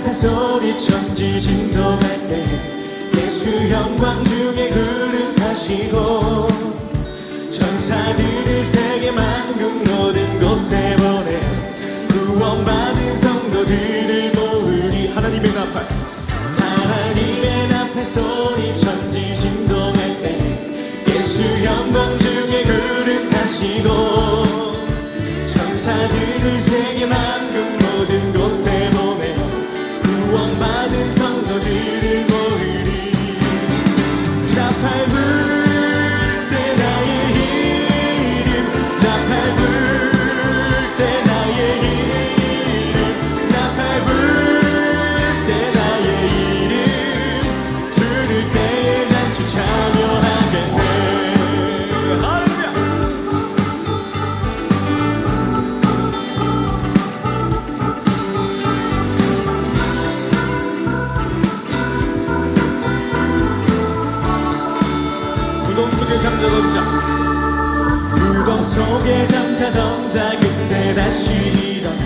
나팔 소리 천지 진동할 때 예수 영광 중에 흐름하시고 천사들을 세계 만국 모든 곳에 보내 구원받은 성도들을 모으리. 하나님의 나팔, 하나님의 나팔 소리 천지 진동할 때 예수 영광 중에 흐름하시고 천사들을 세계 만국 모든 곳에 보내 구원받은 성도들을 모으리. 나팔 불 때 나의 이름, 나팔 불 때 나의 이름, 나팔 불 때 나의 이름 부를 때에 잔치 참여하겠네. 할렐루야. 무덤 속에 잠자던 자, 무덤 속에 잠자던 자 그때 다시 일어나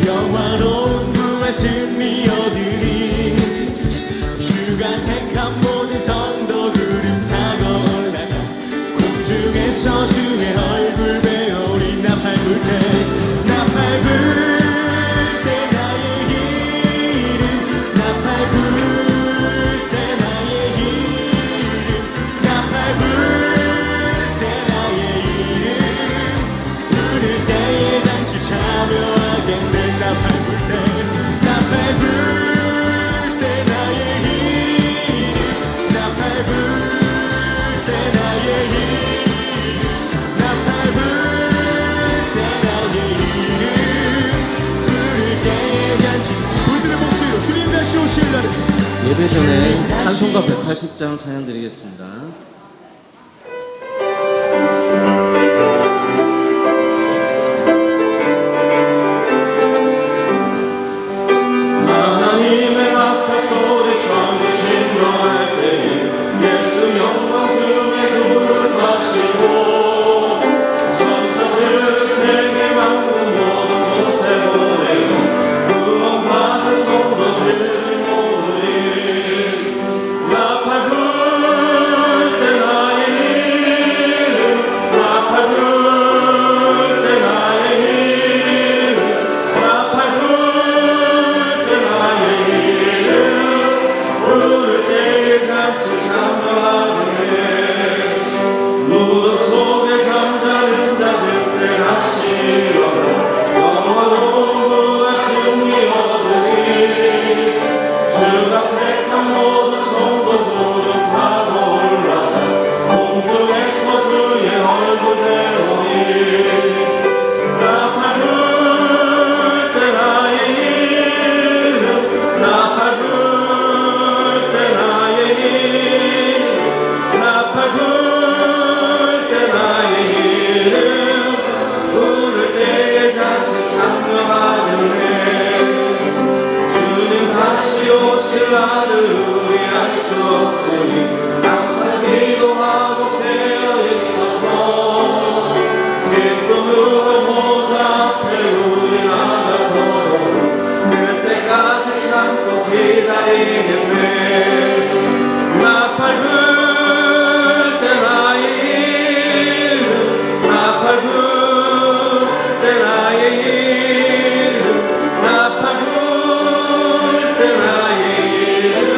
영화로운 부활 승리 얻으리. 주가 택한 모든 성도 구름 타고 올라가 공중에서 주의 얼굴 배우리. 나팔 불 때, 나팔 불 때 나의 이름, 나팔 불 때 나의 이름, 나팔 불 때 나의 이름 부를 때에 잔치 참여하겠네. 나팔 불 때, 나팔 불 때 나의 이름, 나팔 불 때 나의 이름, 나팔 불 때 나의 이름 부를 때에 잔치. 우리들의 목소리로 주님 다시 오실 날에. 예배 전에 찬송가 180장 찬양 드리겠습니다. 하나님의 나팔 소리 천지 진동할 때에 예수 영광 중에 구름하시고 천사들을 세계 만국 모든 곳에 보내요 구원받은 성도들을 모으리. 나팔 불 때 나의 이름, 나팔 불 때 나의 이름, 나팔 불 때 나의 이름 부를 때에 잔치 참여하겠네. 무덤 속에 잠자는 자 그때 다시 일어나 영화로운 부활 승리 얻으리. 주가 택한 모든 성도 구름 타고 올라가 공중에서 주의 얼굴 배우리. 나팔 불 때 나의 이름, 나팔 불 때 나의 이름, 나팔 불 때 나의 이름 부를 때에 잔치 참여하겠네. 주님 다시 오실 날을 우리 알 수 없으니 항상 기도하고 깨어 있어서 기쁨으로 보좌 앞에 우리 나가서 그때까지 참고 기다리겠네. 나팔 불 때 나의 이름, 나팔 불 때 나의 이름, 나팔 불 때 나의 이름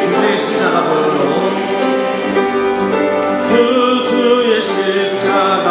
이제 십자가 불로 그 주의 십자가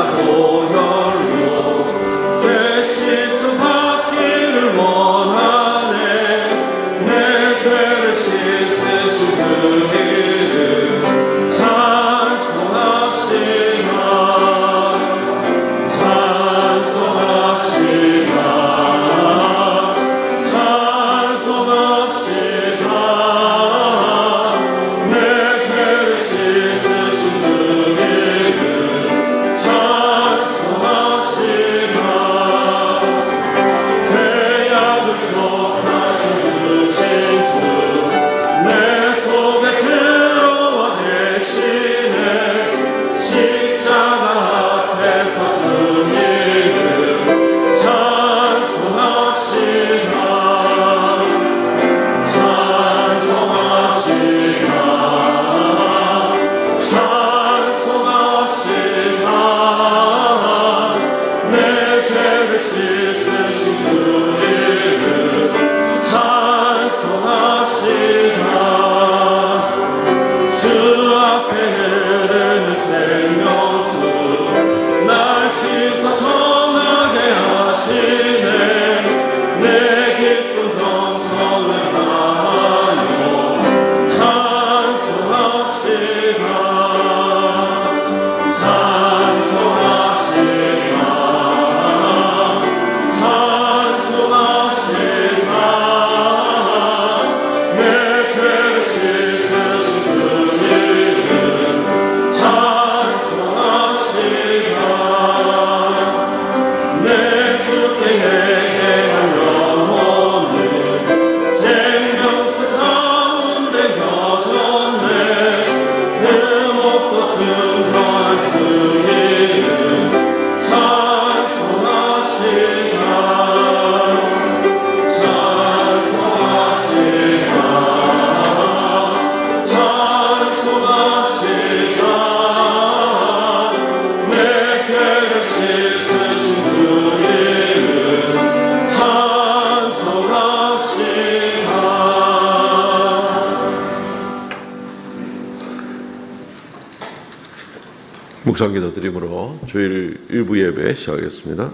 중상기도 드림으로 주일 일부 예배 시작하겠습니다.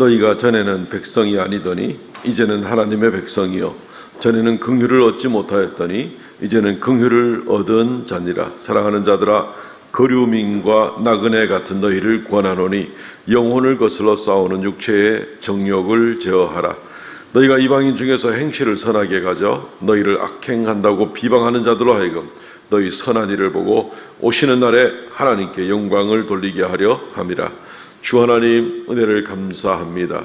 너희가 전에는 백성이 아니더니 이제는 하나님의 백성이요 전에는 긍휼을 얻지 못하였더니 이제는 긍휼을 얻은 자니라. 사랑하는 자들아, 거류민과 나그네 같은 너희를 권하노니 영혼을 거슬러 싸우는 육체의 정욕을 제어하라. 너희가 이방인 중에서 행실을 선하게 가져 너희를 악행한다고 비방하는 자들로 하여금 너희 선한 일을 보고 오시는 날에 하나님께 영광을 돌리게 하려 함이라. 주 하나님, 은혜를 감사합니다.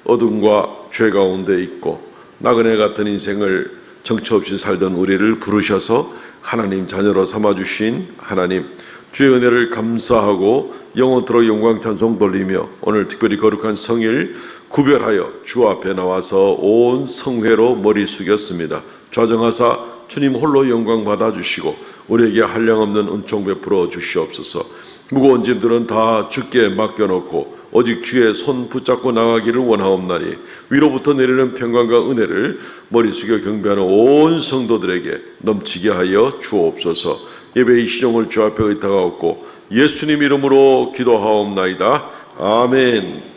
어둠과 죄 가운데 있고 나그네 같은 인생을 정처 없이 살던 우리를 부르셔서 하나님 자녀로 삼아주신 하나님, 주의 은혜를 감사하고 영원토록 영광 찬송 돌리며 오늘 특별히 거룩한 성일 구별하여 주 앞에 나와서 온 성회로 머리 숙였습니다. 좌정하사 주님 홀로 영광 받아주시고 우리에게 한량없는 은총 베풀어 주시옵소서. 무거운 짐들은 다 주께 맡겨놓고 오직 주의 손 붙잡고 나가기를 원하옵나니 위로부터 내리는 평강과 은혜를 머리 숙여 경배하는 온 성도들에게 넘치게 하여 주옵소서. 예배의 시종을 주 앞에 의탁하옵고 예수님 이름으로 기도하옵나이다. 아멘.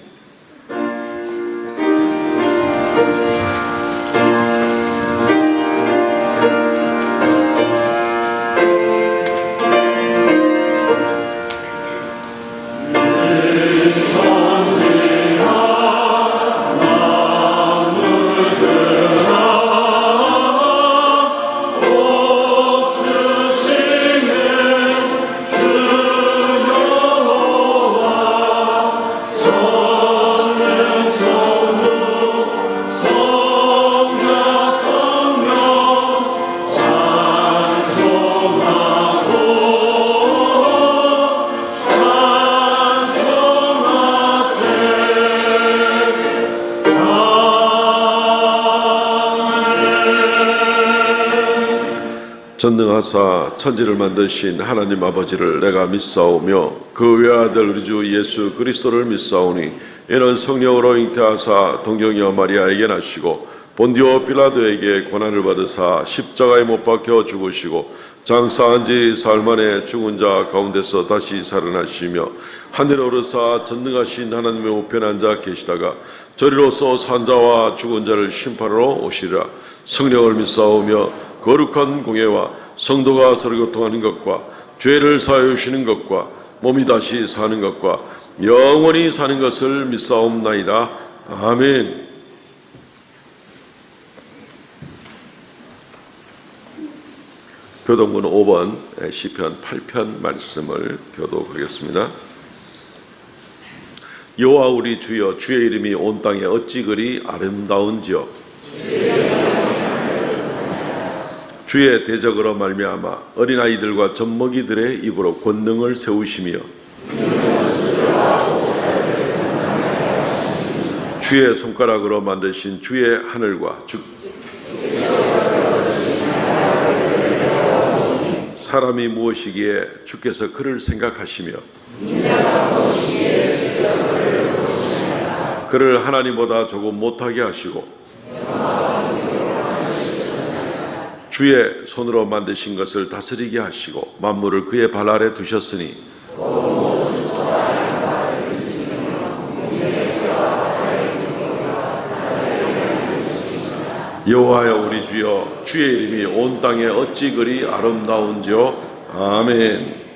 전능하사 천지를 만드신 하나님 아버지를 내가 믿사오며 그 외아들 우리 주 예수 그리스도를 믿사오니 이는 성령으로 잉태하사 동정녀 마리아에게 나시고 본디오 빌라도에게 고난을 받으사 십자가에 못 박혀 죽으시고 장사한 지 사흘 만에 죽은 자 가운데서 다시 살아나시며 하늘에 오르사 전능하신 하나님의 우편에 앉아 계시다가 저리로서 산 자와 죽은 자를 심판하러 오시리라. 성령을 믿사오며 거룩한 공예와 성도가 서로 교통하는 것과 죄를 사하여 주시는 것과 몸이 다시 사는 것과 영원히 사는 것을 믿사옵나이다. 아멘. 교동문 5번 시편 8편 말씀을 교독하겠습니다. 여호와 우리 주여, 주의 이름이 온 땅에 어찌 그리 아름다운지요. 주의 대적으로 말미암아 어린아이들과 젖먹이들의 입으로 권능을 세우시며 주의 손가락으로 만드신 주의 하늘과 사람이 무엇이기에 주께서 그를 생각하시며 그를 하나님보다 조금 못하게 하시고 주의 손으로 만드신 것을 다스리게 하시고 만물을 그의 발 아래 두셨으니 여호와여 우리 주여, 주의 이름이 온 땅에 어찌 그리 아름다운지요. 아멘.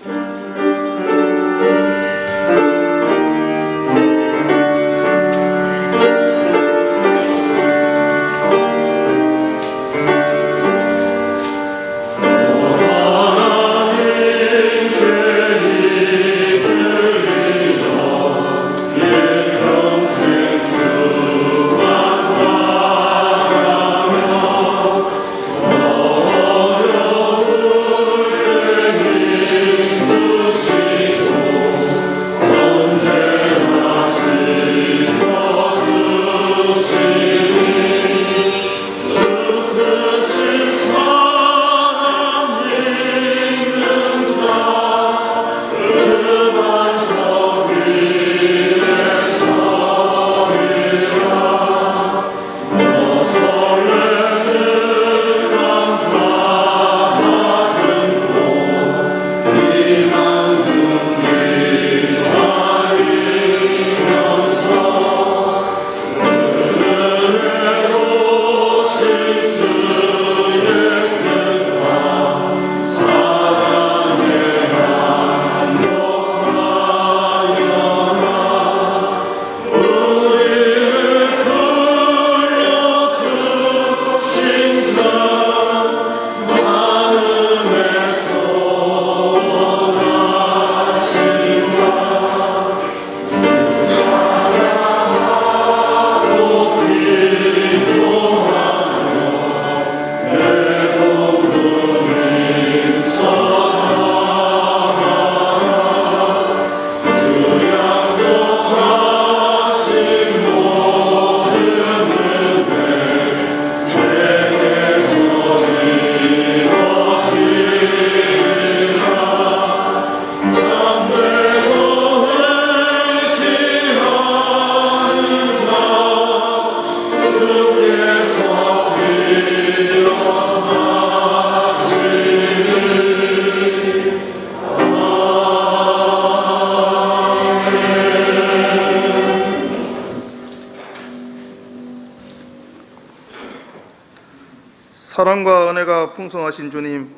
사랑과 은혜가 풍성하신 주님,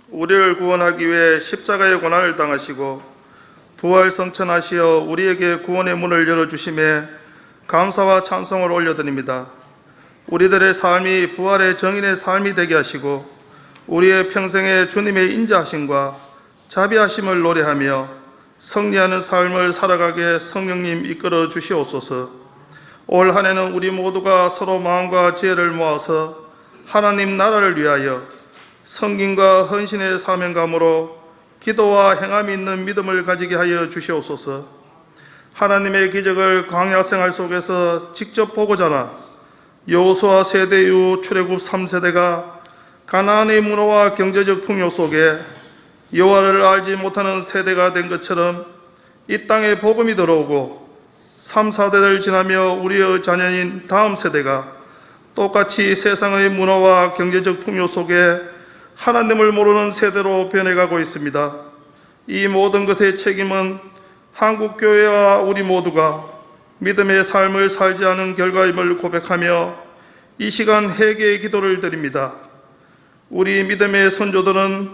우리를 구원하기 위해 십자가의 고난을 당하시고 부활 성천하시어 우리에게 구원의 문을 열어주심에 감사와 찬송을 올려드립니다. 우리들의 삶이 부활의 정인의 삶이 되게 하시고 우리의 평생에 주님의 인자하심과 자비하심을 노래하며 승리하는 삶을 살아가게 성령님 이끌어 주시옵소서. 올 한 해는 우리 모두가 서로 마음과 지혜를 모아서 하나님 나라를 위하여 성김과 헌신의 사명감으로 기도와 행함이 있는 믿음을 가지게 하여 주시옵소서. 하나님의 기적을 광야 생활 속에서 직접 보고자나 여호수아 세대 이후 출애굽 3세대가 가나안의 문화와 경제적 풍요 속에 여호와를 알지 못하는 세대가 된 것처럼 이 땅에 복음이 들어오고 3, 4대를 지나며 우리의 자녀인 다음 세대가 똑같이 세상의 문화와 경제적 풍요 속에 하나님을 모르는 세대로 변해가고 있습니다. 이 모든 것의 책임은 한국교회와 우리 모두가 믿음의 삶을 살지 않은 결과임을 고백하며 이 시간 회개의 기도를 드립니다. 우리 믿음의 선조들은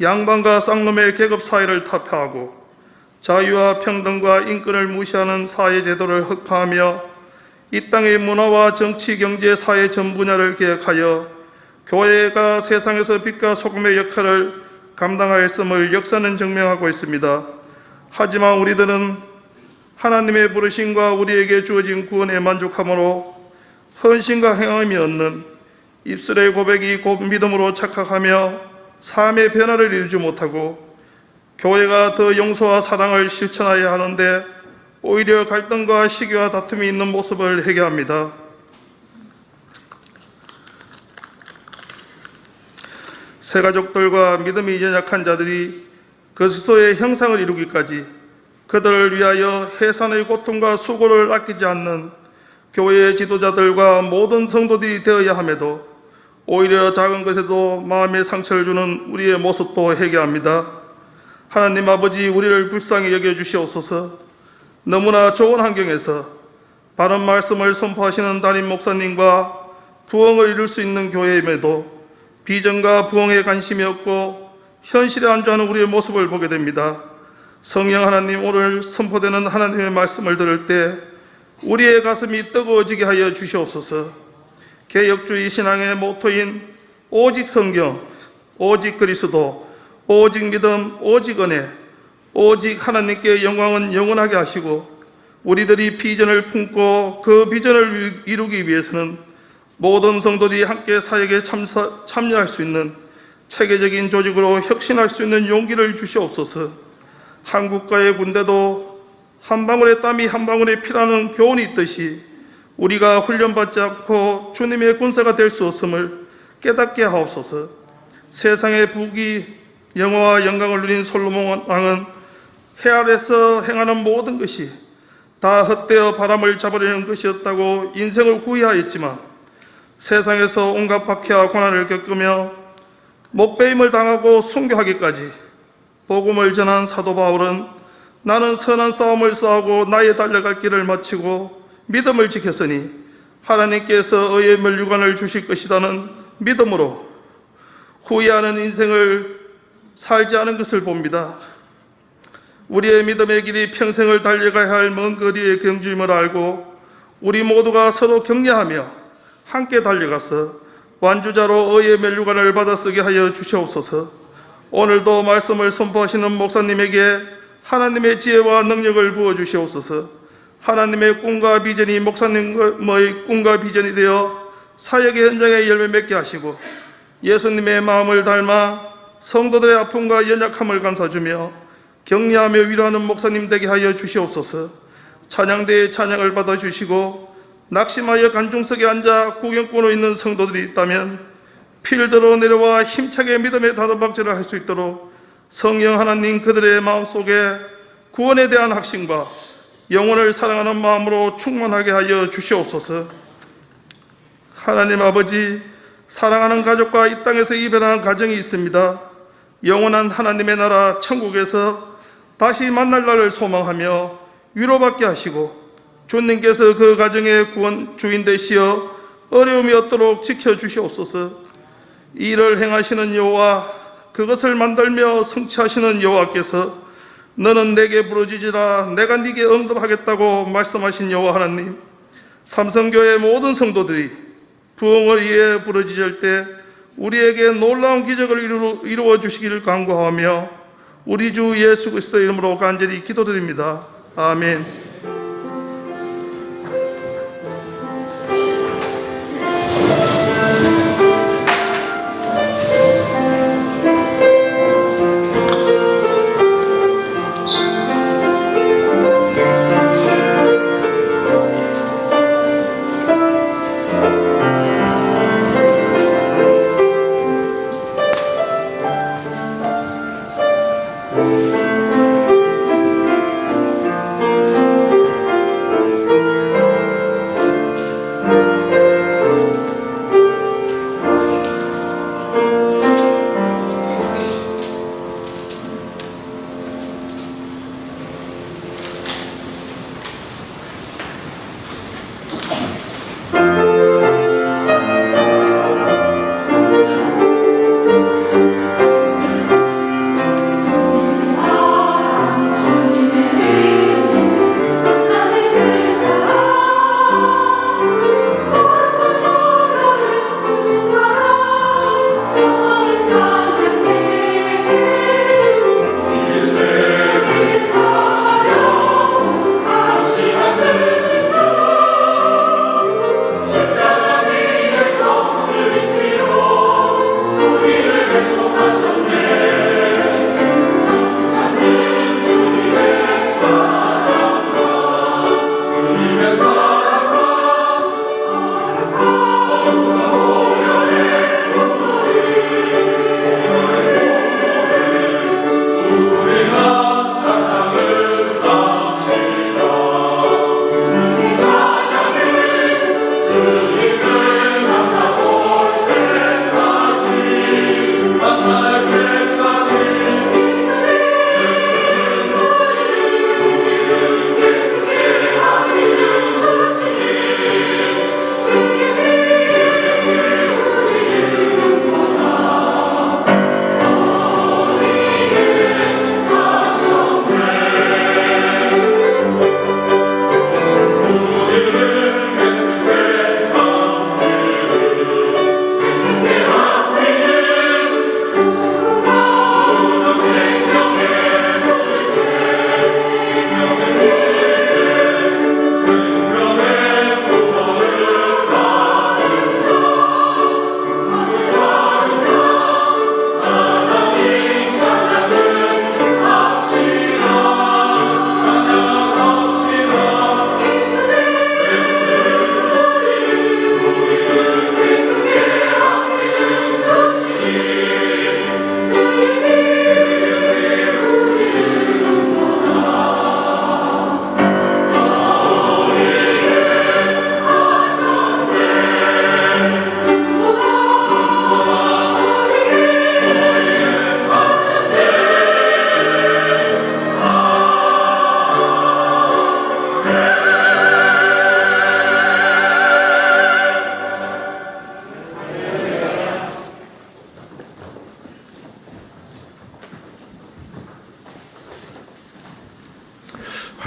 양반과 쌍놈의 계급 사회를 타파하고 자유와 평등과 인권을 무시하는 사회 제도를 흑파하며 이 땅의 문화와 정치, 경제, 사회 전 분야를 개혁하여 교회가 세상에서 빛과 소금의 역할을 감당하였음을 역사는 증명하고 있습니다. 하지만 우리들은 하나님의 부르심과 우리에게 주어진 구원에 만족함으로 헌신과 행함이 없는 입술의 고백이 곧 믿음으로 착각하며 삶의 변화를 이루지 못하고 교회가 더 용서와 사랑을 실천하여야 하는데 오히려 갈등과 시기와 다툼이 있는 모습을 회개합니다. 새가족들과 믿음이 연약한 자들이 그리스도의 형상을 이루기까지 그들을 위하여 해산의 고통과 수고를 아끼지 않는 교회의 지도자들과 모든 성도들이 되어야 함에도 오히려 작은 것에도 마음의 상처를 주는 우리의 모습도 회개합니다. 하나님 아버지, 우리를 불쌍히 여겨주시옵소서. 너무나 좋은 환경에서 바른 말씀을 선포하시는 담임 목사님과 부흥을 이룰 수 있는 교회임에도 비전과 부흥에 관심이 없고 현실에 안주하는 우리의 모습을 보게 됩니다. 성령 하나님, 오늘 선포되는 하나님의 말씀을 들을 때 우리의 가슴이 뜨거워지게 하여 주시옵소서. 개혁주의 신앙의 모토인 오직 성경, 오직 그리스도, 오직 믿음, 오직 은혜, 오직 하나님께 영광은 영원하게 하시고 우리들이 비전을 품고 그 비전을 이루기 위해서는 모든 성도들이 함께 사역에 참여할 수 있는 체계적인 조직으로 혁신할 수 있는 용기를 주시옵소서. 한국과의 군대도 한 방울의 땀이 한 방울의 피라는 교훈이 있듯이 우리가 훈련받지 않고 주님의 군사가 될 수 없음을 깨닫게 하옵소서. 세상의 부귀, 영화와 영광을 누린 솔로몬 왕은 해 아래서 행하는 모든 것이 다 헛되어 바람을 잡으려는 것이었다고 인생을 후회하였지만 세상에서 온갖 박해와 고난을 겪으며 목배임을 당하고 순교하기까지 복음을 전한 사도 바울은 나는 선한 싸움을 싸우고 나의 달려갈 길을 마치고 믿음을 지켰으니 하나님께서 의의 면류관을 주실 것이라는 믿음으로 후회하는 인생을 살지 않은 것을 봅니다. 우리의 믿음의 길이 평생을 달려가야 할 먼 거리의 경주임을 알고 우리 모두가 서로 격려하며 함께 달려가서 완주자로 의의 면류관을 받아쓰게 하여 주시옵소서. 오늘도 말씀을 선포하시는 목사님에게 하나님의 지혜와 능력을 부어주시옵소서. 하나님의 꿈과 비전이 목사님의 꿈과 비전이 되어 사역의 현장에 열매 맺게 하시고 예수님의 마음을 닮아 성도들의 아픔과 연약함을 감싸주며 격려하며 위로하는 목사님 되게 하여 주시옵소서. 찬양대의 찬양을 받아주시고 낙심하여 관중석에 앉아 구경꾼으로 있는 성도들이 있다면 필드로 내려와 힘차게 믿음의 다도박질을 할 수 있도록 성령 하나님 그들의 마음속에 구원에 대한 확신과 영혼을 사랑하는 마음으로 충만하게 하여 주시옵소서. 하나님 아버지, 사랑하는 가족과 이 땅에서 이별하는 가정이 있습니다. 영원한 하나님의 나라 천국에서 다시 만날 날을 소망하며 위로받게 하시고 주님께서 그 가정의 구원 주인 되시어 어려움이 없도록 지켜주시옵소서. 이 일을 행하시는 여호와, 그것을 만들며 성취하시는 여호와께서 너는 내게 부르짖으라 내가 네게 응답하겠다고 말씀하신 여호와 하나님, 삼성교회 모든 성도들이 부흥을 위해 부르짖을 때 우리에게 놀라운 기적을 이루어 주시기를 간구하며 우리 주 예수 그리스도의 이름으로 간절히 기도드립니다. 아멘.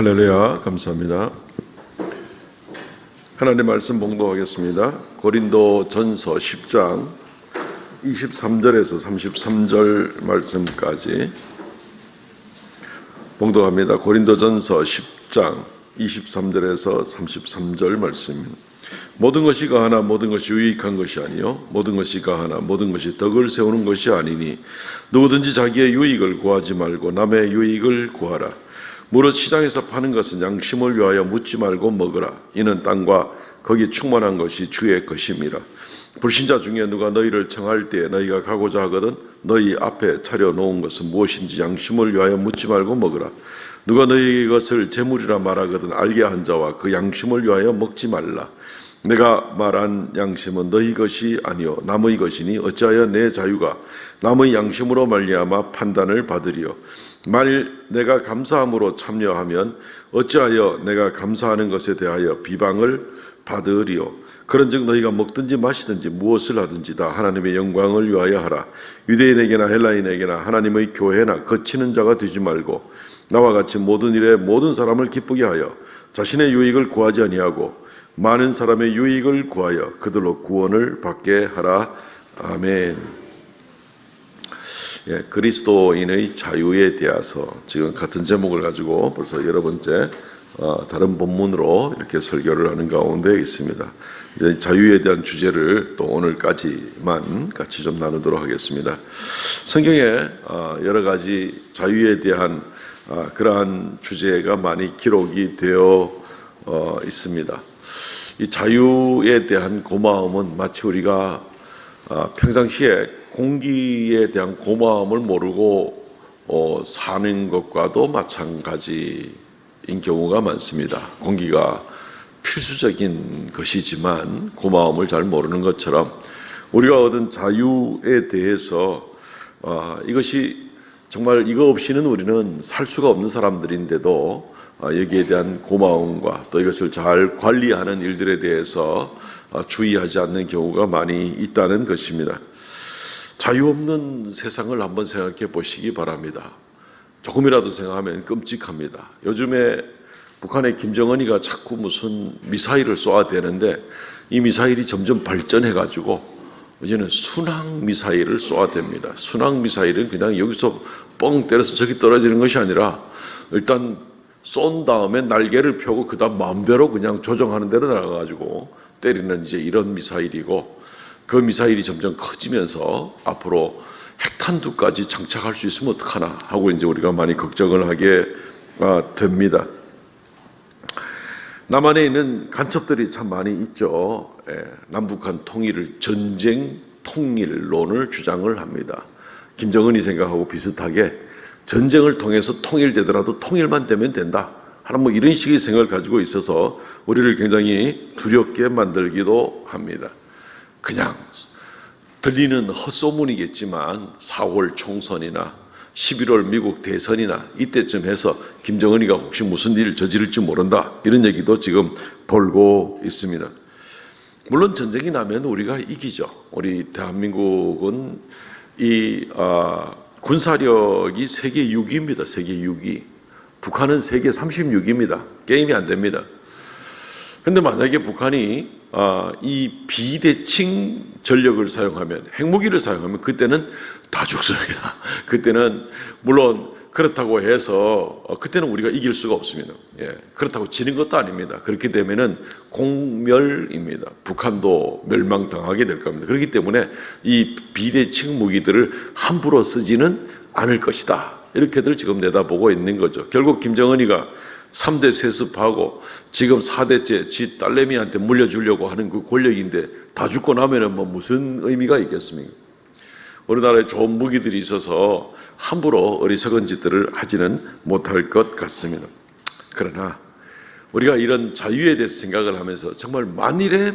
할렐루야, 감사합니다. 하나님 말씀 봉독하겠습니다. 고린도 전서 10장 23절에서 33절 말씀까지 봉독합니다. 고린도 전서 10장 23절에서 33절 말씀입니다. 모든 것이 가하나 모든 것이 유익한 것이 아니요 모든 것이 가하나 모든 것이 덕을 세우는 것이 아니니 누구든지 자기의 유익을 구하지 말고 남의 유익을 구하라. 무릇 시장에서 파는 것은 양심을 위하여 묻지 말고 먹으라. 이는 땅과 거기 충만한 것이 주의 것임이라. 불신자 중에 누가 너희를 청할 때에 너희가 가고자 하거든 너희 앞에 차려놓은 것은 무엇인지 양심을 위하여 묻지 말고 먹으라. 누가 너희 것을 재물이라 말하거든 알게 한 자와 그 양심을 위하여 먹지 말라. 내가 말한 양심은 너희 것이 아니요 남의 것이니 어찌하여 내 자유가 남의 양심으로 말미암아 판단을 받으리요. 만일 내가 감사함으로 참여하면 어찌하여 내가 감사하는 것에 대하여 비방을 받으리요. 그런즉 너희가 먹든지 마시든지 무엇을 하든지 다 하나님의 영광을 위하여 하라. 유대인에게나 헬라인에게나 하나님의 교회나 거치는 자가 되지 말고 나와 같이 모든 일에 모든 사람을 기쁘게 하여 자신의 유익을 구하지 아니하고 많은 사람의 유익을 구하여 그들로 구원을 받게 하라. 아멘. 예, 그리스도인의 자유에 대해서 지금 같은 제목을 가지고 벌써 여러 번째 다른 본문으로 이렇게 설교를 하는 가운데 있습니다. 이제 자유에 대한 주제를 또 오늘까지만 같이 좀 나누도록 하겠습니다. 성경에 여러 가지 자유에 대한 그러한 주제가 많이 기록이 되어 있습니다. 이 자유에 대한 고마움은 마치 우리가 평상시에 공기에 대한 고마움을 모르고 사는 것과도 마찬가지인 경우가 많습니다. 공기가 필수적인 것이지만 고마움을 잘 모르는 것처럼 우리가 얻은 자유에 대해서 이것이 정말 이거 없이는 우리는 살 수가 없는 사람들인데도 여기에 대한 고마움과 또 이것을 잘 관리하는 일들에 대해서 주의하지 않는 경우가 많이 있다는 것입니다. 자유 없는 세상을 한번 생각해 보시기 바랍니다. 조금이라도 생각하면 끔찍합니다. 요즘에 북한의 김정은이가 자꾸 무슨 미사일을 쏘아대는데 이 미사일이 점점 발전해가지고 이제는 순항 미사일을 쏘아댑니다. 순항 미사일은 그냥 여기서 뻥 때려서 저기 떨어지는 것이 아니라 일단 쏜 다음에 날개를 펴고 그 다음 마음대로 그냥 조정하는 대로 날아가지고 때리는 이제 이런 미사일이고 그 미사일이 점점 커지면서 앞으로 핵탄두까지 장착할 수 있으면 어떡하나 하고 이제 우리가 많이 걱정을 하게 됩니다. 남한에 있는 간첩들이 참 많이 있죠. 남북한 통일을 전쟁 통일론을 주장을 합니다. 김정은이 생각하고 비슷하게 전쟁을 통해서 통일되더라도 통일만 되면 된다 하는 뭐 이런 식의 생각을 가지고 있어서 우리를 굉장히 두렵게 만들기도 합니다. 그냥 들리는 헛소문이겠지만 4월 총선이나 11월 미국 대선이나 이때쯤 해서 김정은이가 혹시 무슨 일을 저지를지 모른다 이런 얘기도 지금 돌고 있습니다. 물론 전쟁이 나면 우리가 이기죠. 우리 대한민국은 이 군사력이 세계 6위입니다. 세계 6위. 북한은 세계 36위입니다. 게임이 안 됩니다. 그런데 만약에 북한이 이 비대칭 전력을 사용하면 핵무기를 사용하면 그때는 다 죽습니다. 그때는 물론 그렇다고 해서 그때는 우리가 이길 수가 없습니다. 예, 그렇다고 지는 것도 아닙니다. 그렇게 되면은 공멸입니다. 북한도 멸망당하게 될 겁니다. 그렇기 때문에 이 비대칭 무기들을 함부로 쓰지는 않을 것이다. 이렇게들 지금 내다보고 있는 거죠. 결국 김정은이가 3대 세습하고 지금 4대째 지 딸내미한테 물려주려고 하는 그 권력인데 다 죽고 나면은 뭐 무슨 의미가 있겠습니까? 우리나라에 좋은 무기들이 있어서 함부로 어리석은 짓들을 하지는 못할 것 같습니다. 그러나 우리가 이런 자유에 대해서 생각을 하면서 정말 만일에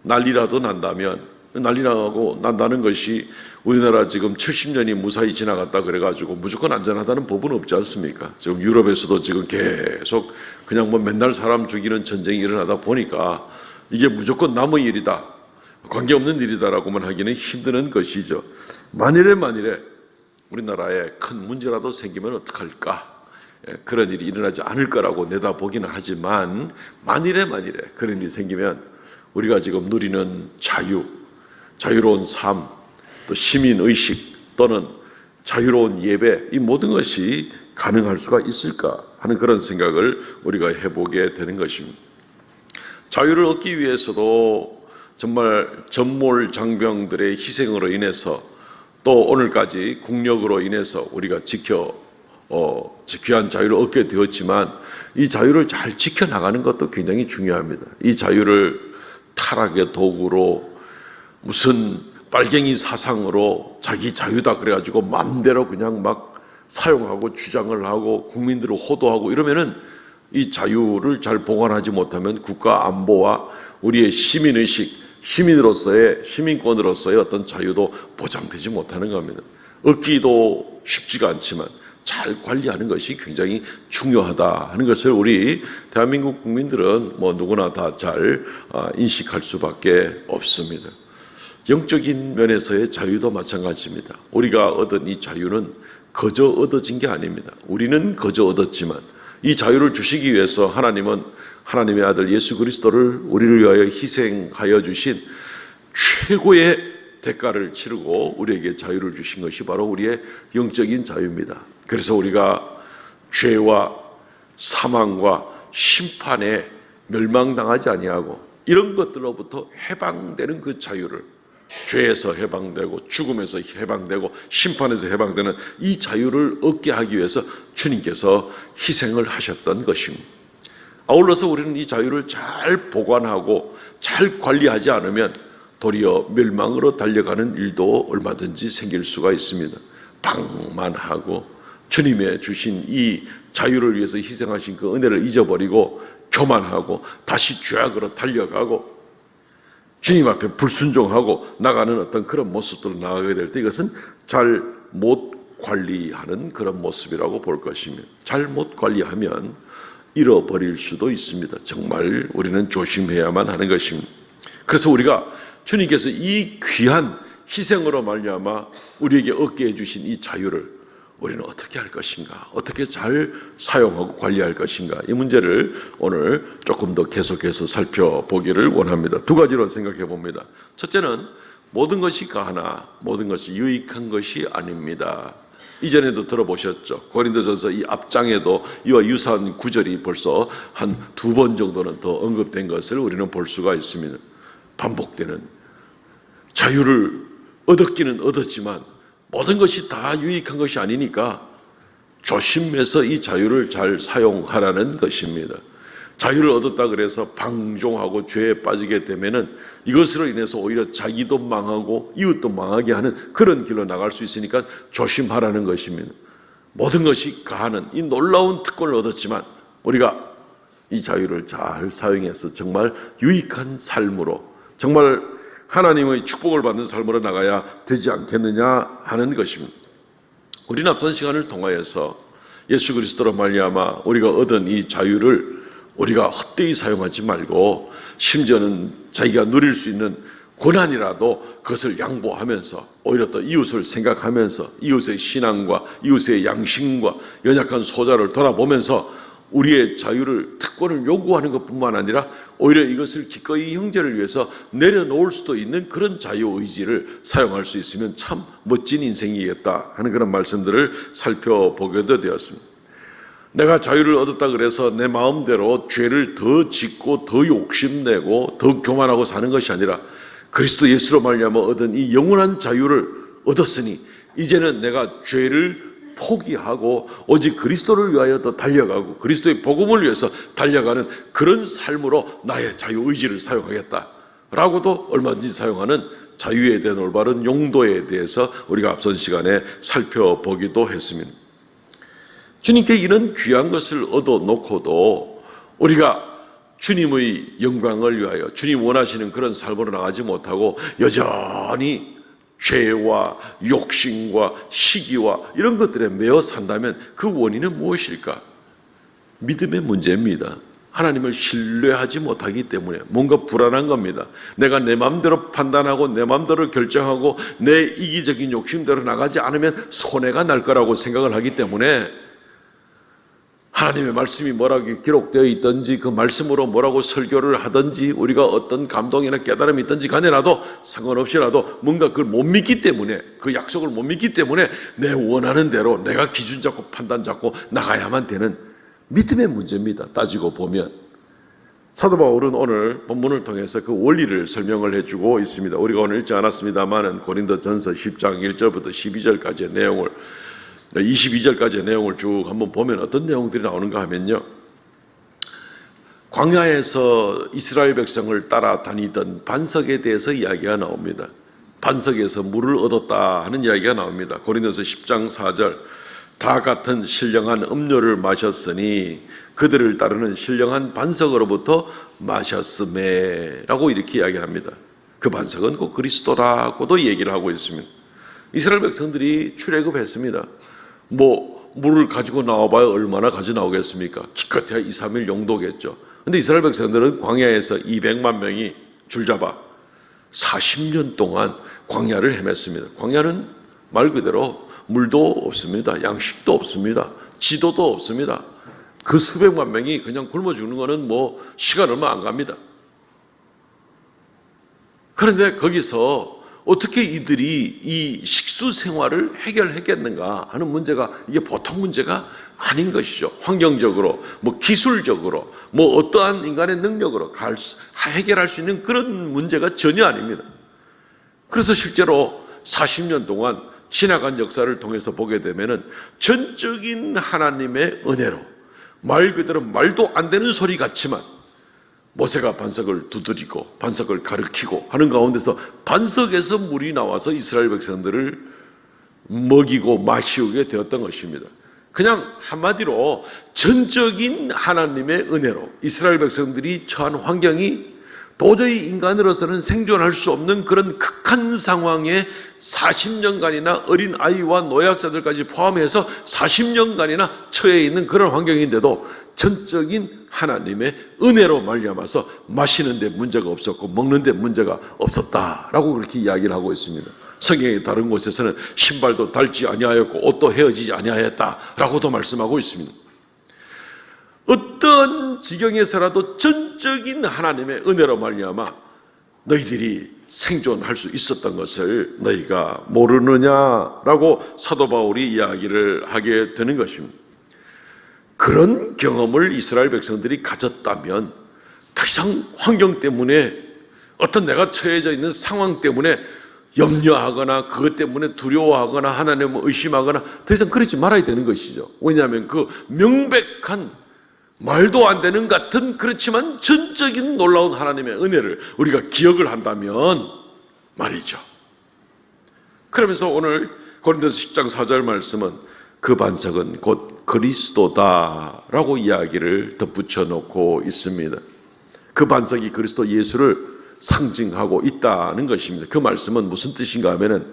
난리라도 난다면 난리 나고 난다는 것이 우리나라 지금 70년이 무사히 지나갔다 그래가지고 무조건 안전하다는 법은 없지 않습니까? 지금 유럽에서도 지금 계속 그냥 뭐 맨날 사람 죽이는 전쟁이 일어나다 보니까 이게 무조건 남의 일이다, 관계없는 일이다라고만 하기는 힘드는 것이죠. 만일에 우리나라에 큰 문제라도 생기면 어떡할까? 그런 일이 일어나지 않을 거라고 내다보기는 하지만 만일에 그런 일이 생기면 우리가 지금 누리는 자유로운 삶, 또 시민의식 또는 자유로운 예배, 이 모든 것이 가능할 수가 있을까 하는 그런 생각을 우리가 해보게 되는 것입니다. 자유를 얻기 위해서도 정말 전몰장병들의 희생으로 인해서 또 오늘까지 국력으로 인해서 우리가 귀한 자유를 얻게 되었지만 이 자유를 잘 지켜나가는 것도 굉장히 중요합니다. 이 자유를 타락의 도구로 무슨 빨갱이 사상으로 자기 자유다 그래가지고 마음대로 그냥 막 사용하고 주장을 하고 국민들을 호도하고 이러면은 이 자유를 잘 보관하지 못하면 국가 안보와 우리의 시민의식, 시민권으로서의 어떤 자유도 보장되지 못하는 겁니다. 얻기도 쉽지가 않지만 잘 관리하는 것이 굉장히 중요하다 하는 것을 우리 대한민국 국민들은 뭐 누구나 다 잘 인식할 수밖에 없습니다. 영적인 면에서의 자유도 마찬가지입니다. 우리가 얻은 이 자유는 거저 얻어진 게 아닙니다. 우리는 거저 얻었지만 이 자유를 주시기 위해서 하나님은 하나님의 아들 예수 그리스도를 우리를 위하여 희생하여 주신 최고의 대가를 치르고 우리에게 자유를 주신 것이 바로 우리의 영적인 자유입니다. 그래서 우리가 죄와 사망과 심판에 멸망당하지 아니하고 이런 것들로부터 해방되는 그 자유를, 죄에서 해방되고 죽음에서 해방되고 심판에서 해방되는 이 자유를 얻게 하기 위해서 주님께서 희생을 하셨던 것입니다. 아울러서 우리는 이 자유를 잘 보관하고 잘 관리하지 않으면 도리어 멸망으로 달려가는 일도 얼마든지 생길 수가 있습니다. 방만하고 주님의 주신 이 자유를 위해서 희생하신 그 은혜를 잊어버리고 교만하고 다시 죄악으로 달려가고 주님 앞에 불순종하고 나가는 어떤 그런 모습들로 나가게 될 때 이것은 잘 못 관리하는 그런 모습이라고 볼 것입니다. 잘 못 관리하면 잃어버릴 수도 있습니다. 정말 우리는 조심해야만 하는 것입니다. 그래서 우리가 주님께서 이 귀한 희생으로 말미암아 우리에게 얻게 해주신 이 자유를 우리는 어떻게 할 것인가, 어떻게 잘 사용하고 관리할 것인가, 이 문제를 오늘 조금 더 계속해서 살펴보기를 원합니다. 두 가지로 생각해 봅니다. 첫째는 모든 것이 가하나 모든 것이 유익한 것이 아닙니다. 이전에도 들어보셨죠. 고린도전서 이 앞장에도 이와 유사한 구절이 벌써 한 2번 정도는 더 언급된 것을 우리는 볼 수가 있습니다. 반복되는 자유를 얻었기는 얻었지만 모든 것이 다 유익한 것이 아니니까 조심해서 이 자유를 잘 사용하라는 것입니다. 자유를 얻었다 그래서 방종하고 죄에 빠지게 되면은 이것으로 인해서 오히려 자기도 망하고 이웃도 망하게 하는 그런 길로 나갈 수 있으니까 조심하라는 것입니다. 모든 것이 가하는 이 놀라운 특권을 얻었지만 우리가 이 자유를 잘 사용해서 정말 유익한 삶으로, 정말 하나님의 축복을 받는 삶으로 나가야 되지 않겠느냐 하는 것입니다. 우리는 앞선 시간을 통하여서 예수 그리스도로 말미암아 우리가 얻은 이 자유를 우리가 헛되이 사용하지 말고 심지어는 자기가 누릴 수 있는 고난이라도 그것을 양보하면서 오히려 또 이웃을 생각하면서 이웃의 신앙과 이웃의 양심과 연약한 소자를 돌아보면서 우리의 자유를, 특권을 요구하는 것뿐만 아니라 오히려 이것을 기꺼이 형제를 위해서 내려놓을 수도 있는 그런 자유의지를 사용할 수 있으면 참 멋진 인생이겠다 하는 그런 말씀들을 살펴보게도 되었습니다. 내가 자유를 얻었다 그래서 내 마음대로 죄를 더 짓고 더 욕심내고 더 교만하고 사는 것이 아니라 그리스도 예수로 말미암아 얻은 이 영원한 자유를 얻었으니 이제는 내가 죄를 포기하고 오직 그리스도를 위하여 더 달려가고 그리스도의 복음을 위해서 달려가는 그런 삶으로 나의 자유의지를 사용하겠다라고도 얼마든지 사용하는 자유에 대한 올바른 용도에 대해서 우리가 앞선 시간에 살펴보기도 했습니다. 주님께 이런 귀한 것을 얻어놓고도 우리가 주님의 영광을 위하여 주님 원하시는 그런 삶으로 나가지 못하고 여전히 죄와 욕심과 시기와 이런 것들에 매여 산다면 그 원인은 무엇일까? 믿음의 문제입니다. 하나님을 신뢰하지 못하기 때문에 뭔가 불안한 겁니다. 내가 내 마음대로 판단하고 내 마음대로 결정하고 내 이기적인 욕심대로 나가지 않으면 손해가 날 거라고 생각을 하기 때문에 하나님의 말씀이 뭐라고 기록되어 있든지 그 말씀으로 뭐라고 설교를 하든지 우리가 어떤 감동이나 깨달음이 있든지 간에라도 상관없이라도 뭔가 그걸 못 믿기 때문에, 그 약속을 못 믿기 때문에 내 원하는 대로 내가 기준 잡고 판단 잡고 나가야만 되는 믿음의 문제입니다. 따지고 보면 사도 바울은 오늘 본문을 통해서 그 원리를 설명을 해주고 있습니다. 우리가 오늘 읽지 않았습니다만은 고린도전서 10장 1절부터 12절까지의 내용을 22절까지의 내용을 쭉 한번 보면 어떤 내용들이 나오는가 하면요, 광야에서 이스라엘 백성을 따라다니던 반석에 대해서 이야기가 나옵니다. 반석에서 물을 얻었다 하는 이야기가 나옵니다. 고린도서 10장 4절, 다 같은 신령한 음료를 마셨으니 그들을 따르는 신령한 반석으로부터 마셨음에 라고 이렇게 이야기합니다. 그 반석은 곧 그리스도라고도 얘기를 하고 있습니다. 이스라엘 백성들이 출애굽했습니다. 물을 가지고 나와봐야 얼마나 가져 나오겠습니까? 기껏해야 2, 3일 용도겠죠. 근데 이스라엘 백성들은 광야에서 200만 명이 줄잡아 40년 동안 광야를 헤맸습니다. 광야는 말 그대로 물도 없습니다. 양식도 없습니다. 지도도 없습니다. 그 수백만 명이 그냥 굶어 죽는 거는 뭐 시간 얼마 안 갑니다. 그런데 거기서 어떻게 이들이 이 식수 생활을 해결했겠는가 하는 문제가 이게 보통 문제가 아닌 것이죠. 환경적으로, 뭐 기술적으로, 뭐 어떠한 인간의 능력으로 해결할 수 있는 그런 문제가 전혀 아닙니다. 그래서 실제로 40년 동안 지나간 역사를 통해서 보게 되면은 전적인 하나님의 은혜로 말 그대로 말도 안 되는 소리 같지만 모세가 반석을 두드리고 반석을 가리키고 하는 가운데서 반석에서 물이 나와서 이스라엘 백성들을 먹이고 마시우게 되었던 것입니다. 그냥 한마디로 전적인 하나님의 은혜로 이스라엘 백성들이 처한 환경이 도저히 인간으로서는 생존할 수 없는 그런 극한 상황에 40년간이나 어린 아이와 노약자들까지 포함해서 40년간이나 처해 있는 그런 환경인데도 전적인 하나님의 은혜로 말미암아서 마시는 데 문제가 없었고 먹는 데 문제가 없었다라고 그렇게 이야기를 하고 있습니다. 성경의 다른 곳에서는 신발도 닳지 아니하였고 옷도 헤어지지 아니하였다라고도 말씀하고 있습니다. 어떤 지경에서라도 전적인 하나님의 은혜로 말미암아 너희들이 생존할 수 있었던 것을 너희가 모르느냐라고 사도 바울이 이야기를 하게 되는 것입니다. 그런 경험을 이스라엘 백성들이 가졌다면 더 이상 환경 때문에 어떤 내가 처해져 있는 상황 때문에 염려하거나 그것 때문에 두려워하거나 하나님을 의심하거나 더 이상 그러지 말아야 되는 것이죠. 왜냐하면 그 명백한 말도 안 되는 같은 그렇지만 전적인 놀라운 하나님의 은혜를 우리가 기억을 한다면 말이죠. 그러면서 오늘 고린도서 10장 4절 말씀은 그 반석은 곧 그리스도다라고 이야기를 덧붙여 놓고 있습니다. 그 반석이 그리스도 예수를 상징하고 있다는 것입니다. 그 말씀은 무슨 뜻인가 하면은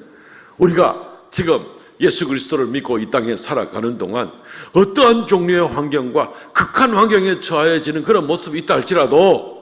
우리가 지금 예수 그리스도를 믿고 이 땅에 살아가는 동안 어떠한 종류의 환경과 극한 환경에 처해지는 그런 모습이 있다 할지라도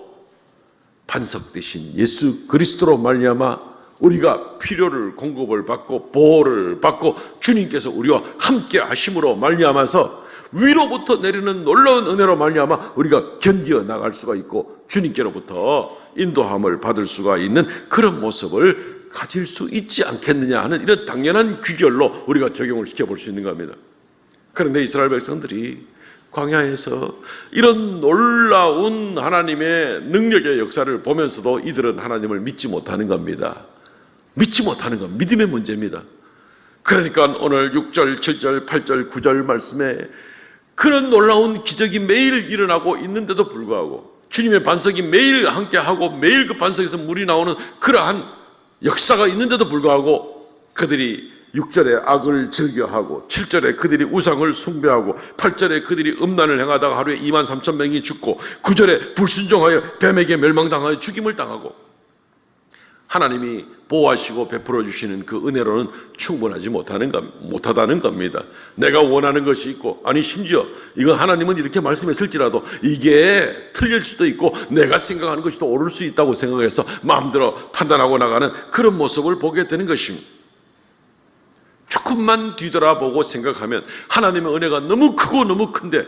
반석 대신 예수 그리스도로 말미암아 우리가 필요를 공급을 받고 보호를 받고 주님께서 우리와 함께 하심으로 말미암아서 위로부터 내리는 놀라운 은혜로 말미암아 우리가 견디어 나갈 수가 있고 주님께로부터 인도함을 받을 수가 있는 그런 모습을 가질 수 있지 않겠느냐 하는 이런 당연한 귀결로 우리가 적용을 시켜볼 수 있는 겁니다. 그런데 이스라엘 백성들이 광야에서 이런 놀라운 하나님의 능력의 역사를 보면서도 이들은 하나님을 믿지 못하는 겁니다. 믿지 못하는 건 믿음의 문제입니다. 그러니까 오늘 6절, 7절, 8절, 9절 말씀에 그런 놀라운 기적이 매일 일어나고 있는데도 불구하고 주님의 반석이 매일 함께하고 매일 그 반석에서 물이 나오는 그러한 역사가 있는데도 불구하고 그들이 6절에 악을 즐겨하고 7절에 그들이 우상을 숭배하고 8절에 그들이 음란을 행하다가 하루에 2만 3천 명이 죽고 9절에 불순종하여 뱀에게 멸망당하여 죽임을 당하고 하나님이 보호하시고 베풀어 주시는 그 은혜로는 충분하지 못하다는 겁니다. 내가 원하는 것이 있고 아니 심지어 이건 하나님은 이렇게 말씀했을지라도 이게 틀릴 수도 있고 내가 생각하는 것이 더 옳을 수 있다고 생각해서 마음대로 판단하고 나가는 그런 모습을 보게 되는 것입니다. 조금만 뒤돌아보고 생각하면 하나님의 은혜가 너무 크고 너무 큰데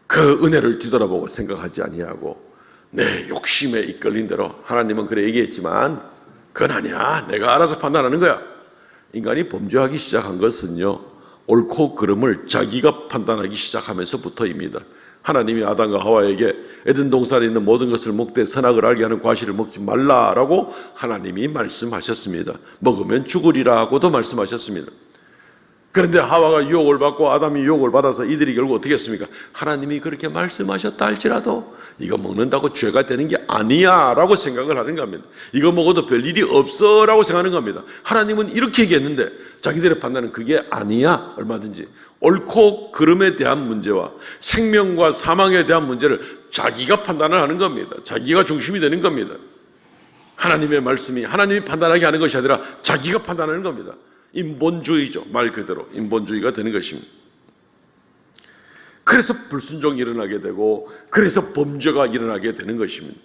그 은혜를 뒤돌아보고 생각하지 아니하고 내 욕심에 이끌린 대로 하나님은 그래 얘기했지만 그건 아니야. 내가 알아서 판단하는 거야. 인간이 범죄하기 시작한 것은요. 옳고 그름을 자기가 판단하기 시작하면서부터입니다. 하나님이 아담과 하와에게 에덴 동산에 있는 모든 것을 먹되 선악을 알게 하는 과실을 먹지 말라라고 하나님이 말씀하셨습니다. 먹으면 죽으리라고도 말씀하셨습니다. 그런데 하와가 유혹을 받고 아담이 유혹을 받아서 이들이 결국 어떻게 했습니까? 하나님이 그렇게 말씀하셨다 할지라도 이거 먹는다고 죄가 되는 게 아니야 라고 생각을 하는 겁니다. 이거 먹어도 별일이 없어 라고 생각하는 겁니다. 하나님은 이렇게 얘기했는데 자기들의 판단은 그게 아니야. 얼마든지 옳고 그름에 대한 문제와 생명과 사망에 대한 문제를 자기가 판단을 하는 겁니다. 자기가 중심이 되는 겁니다. 하나님의 말씀이 하나님이 판단하게 하는 것이 아니라 자기가 판단하는 겁니다. 인본주의죠. 말 그대로 인본주의가 되는 것입니다. 그래서 불순종이 일어나게 되고 그래서 범죄가 일어나게 되는 것입니다.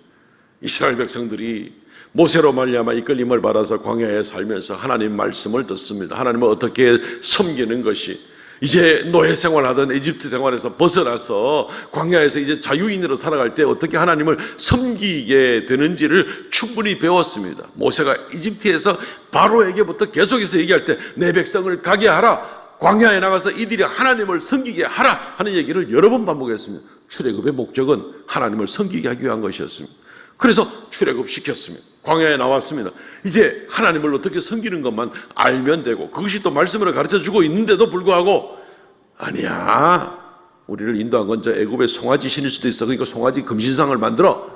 이스라엘 백성들이 모세로 말미암아 이끌림을 받아서 광야에 살면서 하나님 말씀을 듣습니다. 하나님을 어떻게 섬기는 것이, 이제 노예 생활하던 이집트 생활에서 벗어나서 광야에서 이제 자유인으로 살아갈 때 어떻게 하나님을 섬기게 되는지를 충분히 배웠습니다. 모세가 이집트에서 바로에게부터 계속해서 얘기할 때 내 백성을 가게 하라, 광야에 나가서 이들이 하나님을 섬기게 하라 하는 얘기를 여러 번 반복했습니다. 출애굽의 목적은 하나님을 섬기게 하기 위한 것이었습니다. 그래서 출애굽시켰습니다. 광야에 나왔습니다. 이제 하나님을 어떻게 섬기는 것만 알면 되고, 그것이 또 말씀으로 가르쳐주고 있는데도 불구하고 아니야, 우리를 인도한 건 저 애굽의 송아지 신일 수도 있어, 그러니까 송아지 금신상을 만들어.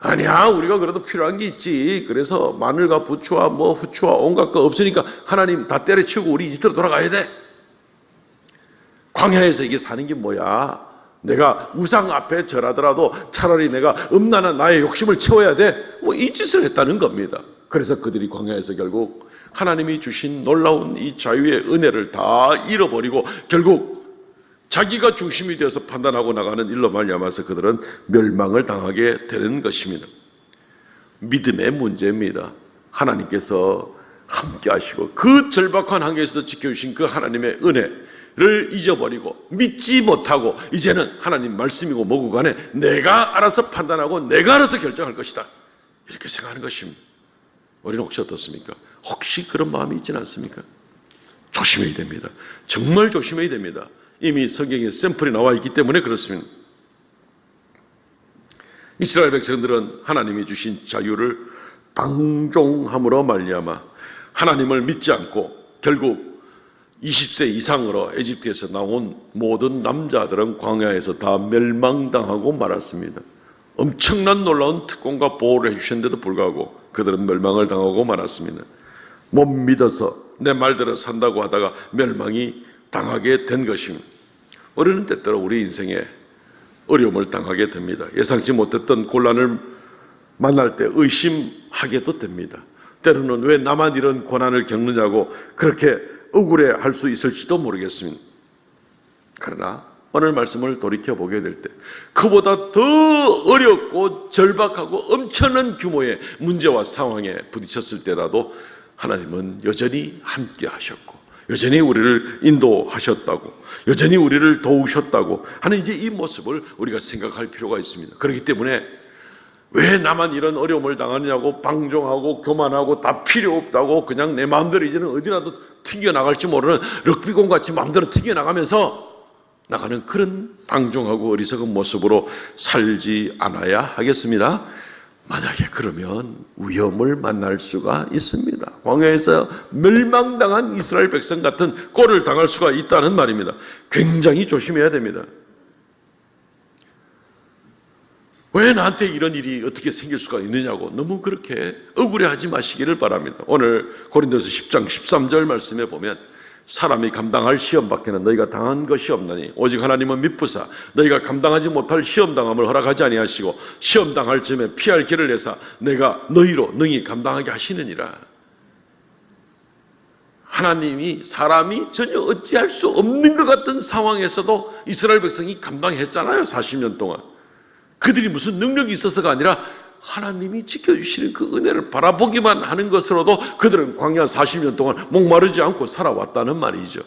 아니야, 우리가 그래도 필요한 게 있지. 그래서 마늘과 부추와 뭐 후추와 온갖 거 없으니까 하나님 다 때려치우고 우리 이집트로 돌아가야 돼. 광야에서 이게 사는 게 뭐야? 내가 우상 앞에 절하더라도 차라리 내가 음란한 나의 욕심을 채워야 돼. 뭐 이 짓을 했다는 겁니다. 그래서 그들이 광야에서 결국 하나님이 주신 놀라운 이 자유의 은혜를 다 잃어버리고 결국 자기가 중심이 되어서 판단하고 나가는 일로 말미암아서 그들은 멸망을 당하게 되는 것입니다. 믿음의 문제입니다. 하나님께서 함께 하시고 그 절박한 환경에서도 지켜주신 그 하나님의 은혜를 잊어버리고 믿지 못하고 이제는 하나님 말씀이고 뭐고 간에 내가 알아서 판단하고 내가 알아서 결정할 것이다, 이렇게 생각하는 것입니다. 우리는 혹시 어떻습니까? 혹시 그런 마음이 있지는 않습니까? 조심해야 됩니다. 정말 조심해야 됩니다. 이미 성경에 샘플이 나와 있기 때문에 그렇습니다. 이스라엘 백성들은 하나님이 주신 자유를 방종함으로 말미암아 하나님을 믿지 않고 결국 20세 이상으로 에집트에서 나온 모든 남자들은 광야에서 다 멸망당하고 말았습니다. 엄청난 놀라운 특권과 보호를 해주셨는데도 불구하고 그들은 멸망을 당하고 말았습니다. 못 믿어서 내 말대로 산다고 하다가 멸망이 당하게 된 것입니다. 우리는 때때로 우리 인생에 어려움을 당하게 됩니다. 예상치 못했던 곤란을 만날 때 의심하게도 됩니다. 때로는 왜 나만 이런 고난을 겪느냐고 그렇게 억울해할 수 있을지도 모르겠습니다. 그러나 오늘 말씀을 돌이켜보게 될 때 그보다 더 어렵고 절박하고 엄청난 규모의 문제와 상황에 부딪혔을 때라도 하나님은 여전히 함께 하셨고 여전히 우리를 인도하셨다고, 여전히 우리를 도우셨다고 하는 이제 이 모습을 우리가 생각할 필요가 있습니다. 그렇기 때문에 왜 나만 이런 어려움을 당하느냐고 방종하고 교만하고 다 필요 없다고 그냥 내 마음대로 이제는 어디라도 튕겨나갈지 모르는 럭비공 같이 마음대로 튕겨나가면서 나가는 그런 방종하고 어리석은 모습으로 살지 않아야 하겠습니다. 만약에 그러면 위험을 만날 수가 있습니다. 광야에서 멸망당한 이스라엘 백성 같은 꼴을 당할 수가 있다는 말입니다. 굉장히 조심해야 됩니다. 왜 나한테 이런 일이 어떻게 생길 수가 있느냐고 너무 그렇게 억울해하지 마시기를 바랍니다. 오늘 고린도서 10장 13절 말씀에 보면 사람이 감당할 시험 밖에는 너희가 당한 것이 없나니 오직 하나님은 미쁘사 너희가 감당하지 못할 시험 당함을 허락하지 아니하시고 시험 당할 즈음에 피할 길을 내사 내가 너희로 능히 감당하게 하시느니라. 하나님이 사람이 전혀 어찌할 수 없는 것 같은 상황에서도 이스라엘 백성이 감당했잖아요. 40년 동안. 그들이 무슨 능력이 있어서가 아니라 하나님이 지켜주시는 그 은혜를 바라보기만 하는 것으로도 그들은 광야 40년 동안 목마르지 않고 살아왔다는 말이죠.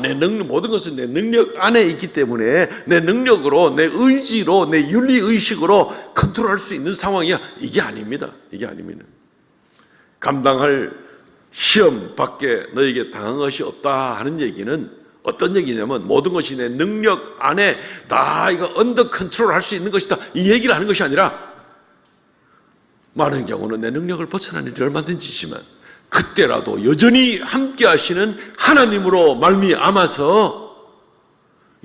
내 능력, 모든 것은 내 능력 안에 있기 때문에 내 능력으로, 내 의지로, 내 윤리의식으로 컨트롤할 수 있는 상황이야. 이게 아닙니다. 이게 아닙니다. 감당할 시험 밖에 너에게 당한 것이 없다 하는 얘기는 어떤 얘기냐면 모든 것이 내 능력 안에 다 이거 언더 컨트롤 할 수 있는 것이다, 이 얘기를 하는 것이 아니라 많은 경우는 내 능력을 벗어나는 일이 얼마든지지만 그때라도 여전히 함께 하시는 하나님으로 말미암아서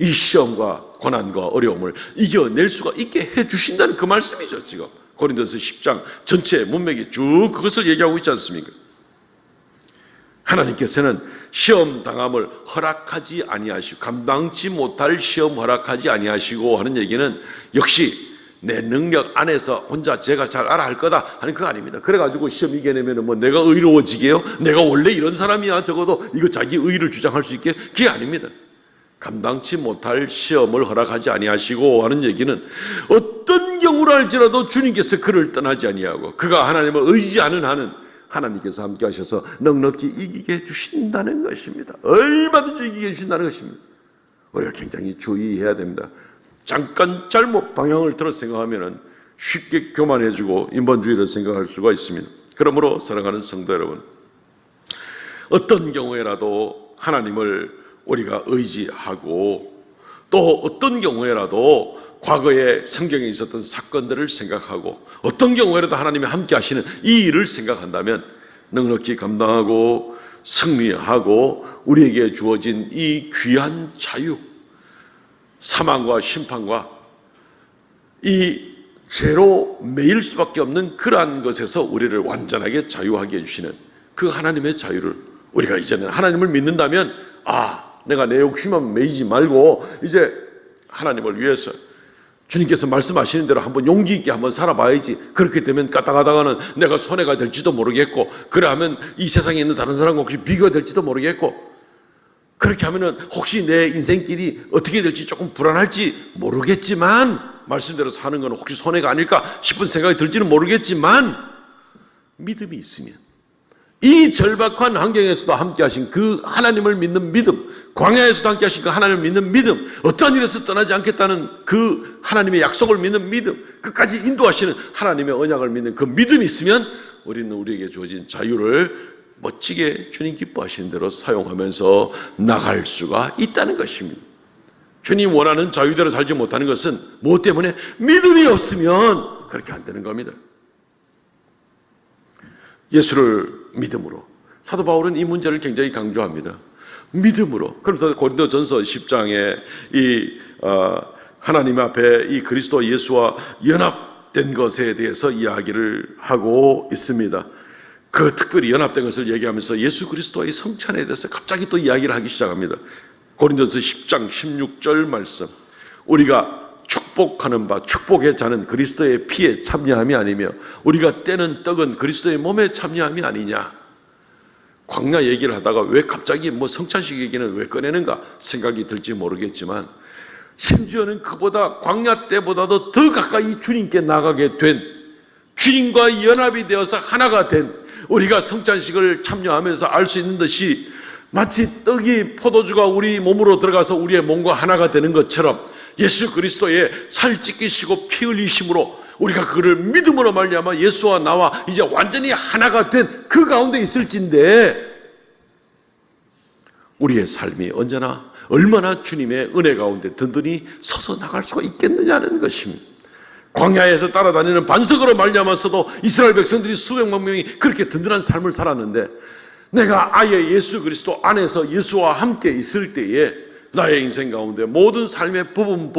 이 시험과 고난과 어려움을 이겨낼 수가 있게 해주신다는 그 말씀이죠. 지금 고린도서 10장 전체 문맥이 쭉 그것을 얘기하고 있지 않습니까? 하나님께서는 시험 당함을 허락하지 아니하시고 감당치 못할 시험 허락하지 아니하시고 하는 얘기는 역시 내 능력 안에서 혼자 제가 잘 알아 할 거다 하는 그거 아닙니다. 그래가지고 시험 이겨내면 뭐 내가 의로워지게요? 내가 원래 이런 사람이야 적어도 이거 자기 의를 주장할 수 있게? 그게 아닙니다. 감당치 못할 시험을 허락하지 아니하시고 하는 얘기는 어떤 경우를 할지라도 주님께서 그를 떠나지 아니하고 그가 하나님을 의지하는 한은 하나님께서 함께 하셔서 넉넉히 이기게 해주신다는 것입니다. 얼마든지 이기게 해주신다는 것입니다. 우리가 굉장히 주의해야 됩니다. 잠깐 잘못 방향을 틀어 생각하면 쉽게 교만해지고 인본주의를 생각할 수가 있습니다. 그러므로 사랑하는 성도 여러분, 어떤 경우에라도 하나님을 우리가 의지하고 또 어떤 경우에라도 과거에 성경에 있었던 사건들을 생각하고 어떤 경우에라도 하나님이 함께 하시는 이 일을 생각한다면 넉넉히 감당하고 승리하고 우리에게 주어진 이 귀한 자유, 사망과 심판과 이 죄로 매일 수밖에 없는 그러한 것에서 우리를 완전하게 자유하게 해주시는 그 하나님의 자유를 우리가 이제는 하나님을 믿는다면 내가 내 욕심만 매이지 말고 이제 하나님을 위해서 주님께서 말씀하시는 대로 한번 용기 있게 한번 살아봐야지. 그렇게 되면 까딱하다가는 내가 손해가 될지도 모르겠고 그래하면 이 세상에 있는 다른 사람과 혹시 비교가 될지도 모르겠고 그렇게 하면은 혹시 내 인생길이 어떻게 될지 조금 불안할지 모르겠지만 말씀대로 사는 건 혹시 손해가 아닐까 싶은 생각이 들지는 모르겠지만 믿음이 있으면 이 절박한 환경에서도 함께 하신 그 하나님을 믿는 믿음, 광야에서도 함께 하신 그 하나님을 믿는 믿음, 어떠한 일에서 떠나지 않겠다는 그 하나님의 약속을 믿는 믿음, 끝까지 인도하시는 하나님의 언약을 믿는 그 믿음이 있으면 우리는 우리에게 주어진 자유를 멋지게 주님 기뻐하시는 대로 사용하면서 나갈 수가 있다는 것입니다. 주님 원하는 자유대로 살지 못하는 것은 무엇 때문에? 믿음이 없으면 그렇게 안 되는 겁니다. 예수를 믿음으로. 사도 바울은 이 문제를 굉장히 강조합니다. 믿음으로. 그래서 고린도전서 10장에 하나님 앞에 이 그리스도 예수와 연합된 것에 대해서 이야기를 하고 있습니다. 그 특별히 연합된 것을 얘기하면서 예수 그리스도의 성찬에 대해서 갑자기 또 이야기를 하기 시작합니다. 고린도전서 10장 16절 말씀. 우리가 축복하는 바 축복의 자는 그리스도의 피에 참여함이 아니며 우리가 떼는 떡은 그리스도의 몸에 참여함이 아니냐. 광야 얘기를 하다가 왜 갑자기 성찬식 얘기는 왜 꺼내는가 생각이 들지 모르겠지만 심지어는 그보다 광야 때보다도 더 가까이 주님께 나가게 된 주님과 연합이 되어서 하나가 된 우리가 성찬식을 참여하면서 알 수 있는 듯이 마치 떡이 포도주가 우리 몸으로 들어가서 우리의 몸과 하나가 되는 것처럼 예수 그리스도의 살 찢기시고 피 흘리심으로 우리가 그를 믿음으로 말미암아 예수와 나와 이제 완전히 하나가 된 그 가운데 있을진데 우리의 삶이 언제나 얼마나 주님의 은혜 가운데 든든히 서서 나갈 수가 있겠느냐는 것입니다. 광야에서 따라다니는 반석으로 말미암아서도 이스라엘 백성들이 수백만 명이 그렇게 든든한 삶을 살았는데 내가 아예 예수 그리스도 안에서 예수와 함께 있을 때에 나의 인생 가운데 모든 삶의 부분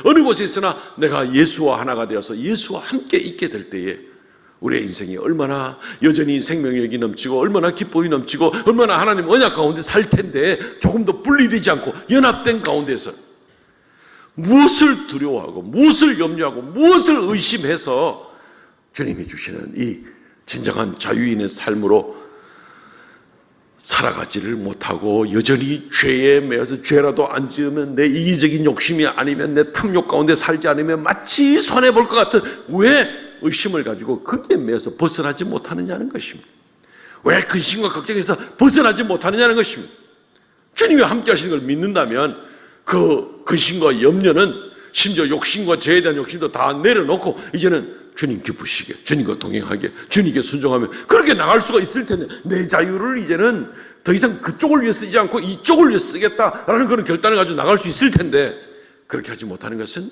어느 곳에 있으나 내가 예수와 하나가 되어서 예수와 함께 있게 될 때에 우리의 인생이 얼마나 여전히 생명력이 넘치고 얼마나 기쁨이 넘치고 얼마나 하나님 언약 가운데 살 텐데 조금도 분리되지 않고 연합된 가운데서 무엇을 두려워하고 무엇을 염려하고 무엇을 의심해서 주님이 주시는 이 진정한 자유인의 삶으로 살아가지를 못하고 여전히 죄에 매여서 죄라도 안 지으면 내 이기적인 욕심이 아니면 내 탐욕 가운데 살지 않으면 마치 손해볼 것 같은 왜 의심을 가지고 거기에 매여서 벗어나지 못하느냐는 것입니다. 왜 근심과 걱정에서 벗어나지 못하느냐는 것입니다. 주님이 함께 하시는 걸 믿는다면 그 근심과 염려는 심지어 욕심과 죄에 대한 욕심도 다 내려놓고 이제는 주님 기쁘시게 주님과 동행하게 주님께 순종하며 그렇게 나갈 수가 있을 텐데 내 자유를 이제는 더 이상 그쪽을 위해 쓰지 않고 이쪽을 위해 쓰겠다라는 그런 결단을 가지고 나갈 수 있을 텐데 그렇게 하지 못하는 것은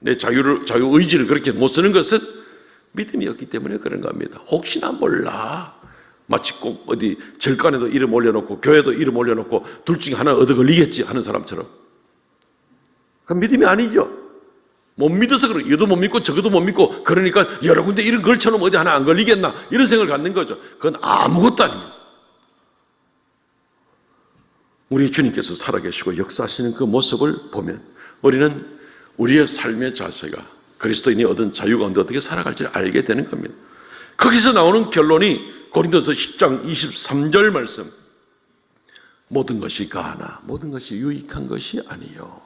내 자유 의지를 그렇게 못 쓰는 것은 믿음이 없기 때문에 그런 겁니다. 혹시나 몰라 마치 꼭 어디 절간에도 이름 올려놓고 교회도 이름 올려놓고 둘 중에 하나 얻어 걸리겠지 하는 사람처럼 그 믿음이 아니죠. 못 믿어서 그래. 이것도 못 믿고 저것도 못 믿고 그러니까 여러 군데 이런 걸쳐놓으면 어디 하나 안 걸리겠나 이런 생각을 갖는 거죠. 그건 아무것도 아닙니다. 우리 주님께서 살아계시고 역사하시는 그 모습을 보면 우리는 우리의 삶의 자세가 그리스도인이 얻은 자유 가운데 어떻게 살아갈지를 알게 되는 겁니다. 거기서 나오는 결론이 고린도서 10장 23절 말씀. 모든 것이 가하나 모든 것이 유익한 것이 아니요.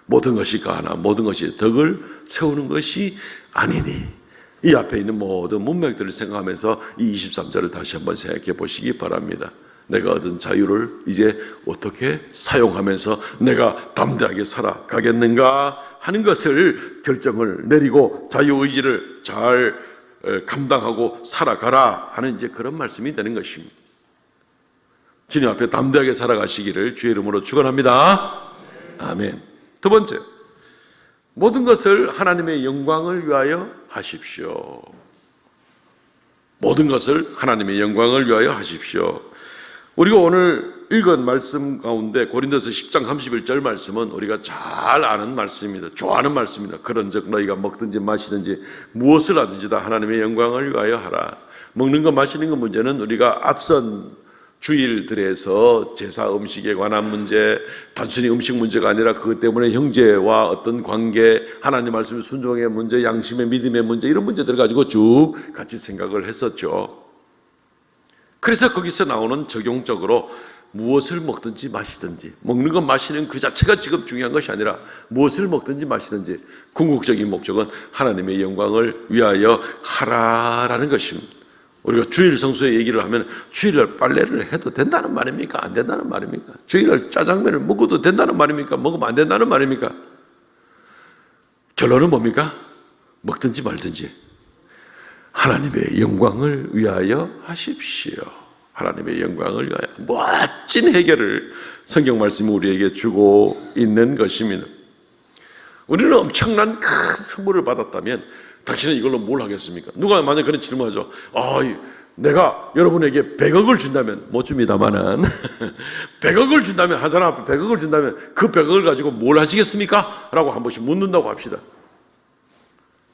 모든 것이 가하나 모든 것이 덕을 세우는 것이 아니니. 이 앞에 있는 모든 문맥들을 생각하면서 이 23절을 다시 한번 생각해 보시기 바랍니다. 내가 얻은 자유를 이제 어떻게 사용하면서 내가 담대하게 살아가겠는가 하는 것을 결정을 내리고 자유의지를 잘 감당하고 살아가라 하는 이제 그런 말씀이 되는 것입니다. 주님 앞에 담대하게 살아가시기를 주의 이름으로 축원합니다. 아멘. 두 번째, 모든 것을 하나님의 영광을 위하여 하십시오. 모든 것을 하나님의 영광을 위하여 하십시오. 우리가 오늘 읽은 말씀 가운데 고린도서 10장 31절 말씀은 우리가 잘 아는 말씀입니다. 좋아하는 말씀입니다. 그런즉 너희가 먹든지 마시든지 무엇을 하든지 다 하나님의 영광을 위하여 하라. 먹는 것 마시는 것 문제는 우리가 앞선 주일들에서 제사 음식에 관한 문제, 단순히 음식 문제가 아니라 그것 때문에 형제와 어떤 관계, 하나님 말씀의 순종의 문제, 양심의 믿음의 문제, 이런 문제들 가지고 쭉 같이 생각을 했었죠. 그래서 거기서 나오는 적용적으로 무엇을 먹든지 마시든지, 먹는 것 마시는 그 자체가 지금 중요한 것이 아니라 무엇을 먹든지 마시든지 궁극적인 목적은 하나님의 영광을 위하여 하라라는 것입니다. 우리가 주일 성수의 얘기를 하면 주일날 빨래를 해도 된다는 말입니까? 안 된다는 말입니까? 주일날 짜장면을 먹어도 된다는 말입니까? 먹으면 안 된다는 말입니까? 결론은 뭡니까? 먹든지 말든지 하나님의 영광을 위하여 하십시오. 하나님의 영광을 위하여. 멋진 해결을 성경 말씀이 우리에게 주고 있는 것입니다. 우리는 엄청난 큰 선물을 받았다면 당신은 이걸로 뭘 하겠습니까? 누가 만약 그런 질문하죠. 내가 여러분에게 100억을 준다면, 못 줍니다만은 100억을 준다면, 한 사람 앞에 100억을 준다면 그 100억을 가지고 뭘 하시겠습니까? 라고 한 번씩 묻는다고 합시다.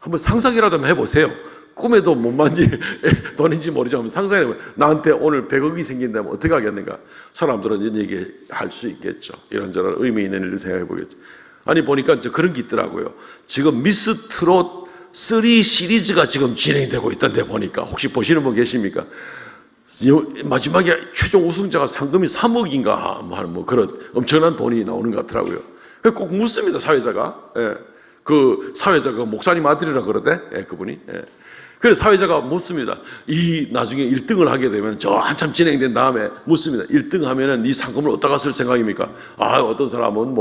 한번 상상이라도 한번 해보세요. 꿈에도 못 만질 돈인지 모르지만 상상해보면 나한테 오늘 100억이 생긴다면 어떻게 하겠는가? 사람들은 이런 얘기 할 수 있겠죠. 이런저런 의미 있는 일을 생각해 보겠죠. 아니 보니까 그런 게 있더라고요. 지금 미스 트롯 3 시리즈가 지금 진행되고 있던데 보니까 혹시 보시는 분 계십니까? 마지막에 최종 우승자가 상금이 3억인가 뭐 그런 엄청난 돈이 나오는 것 같더라고요. 꼭 묻습니다, 사회자가. 그 사회자가 목사님 아들이라 그러대, 그분이. 그래서 사회자가 묻습니다. 이 나중에 1등을 하게 되면 저 한참 진행된 다음에 묻습니다. 1등 하면은 이 상금을 어디다가 쓸 생각입니까? 어떤 사람은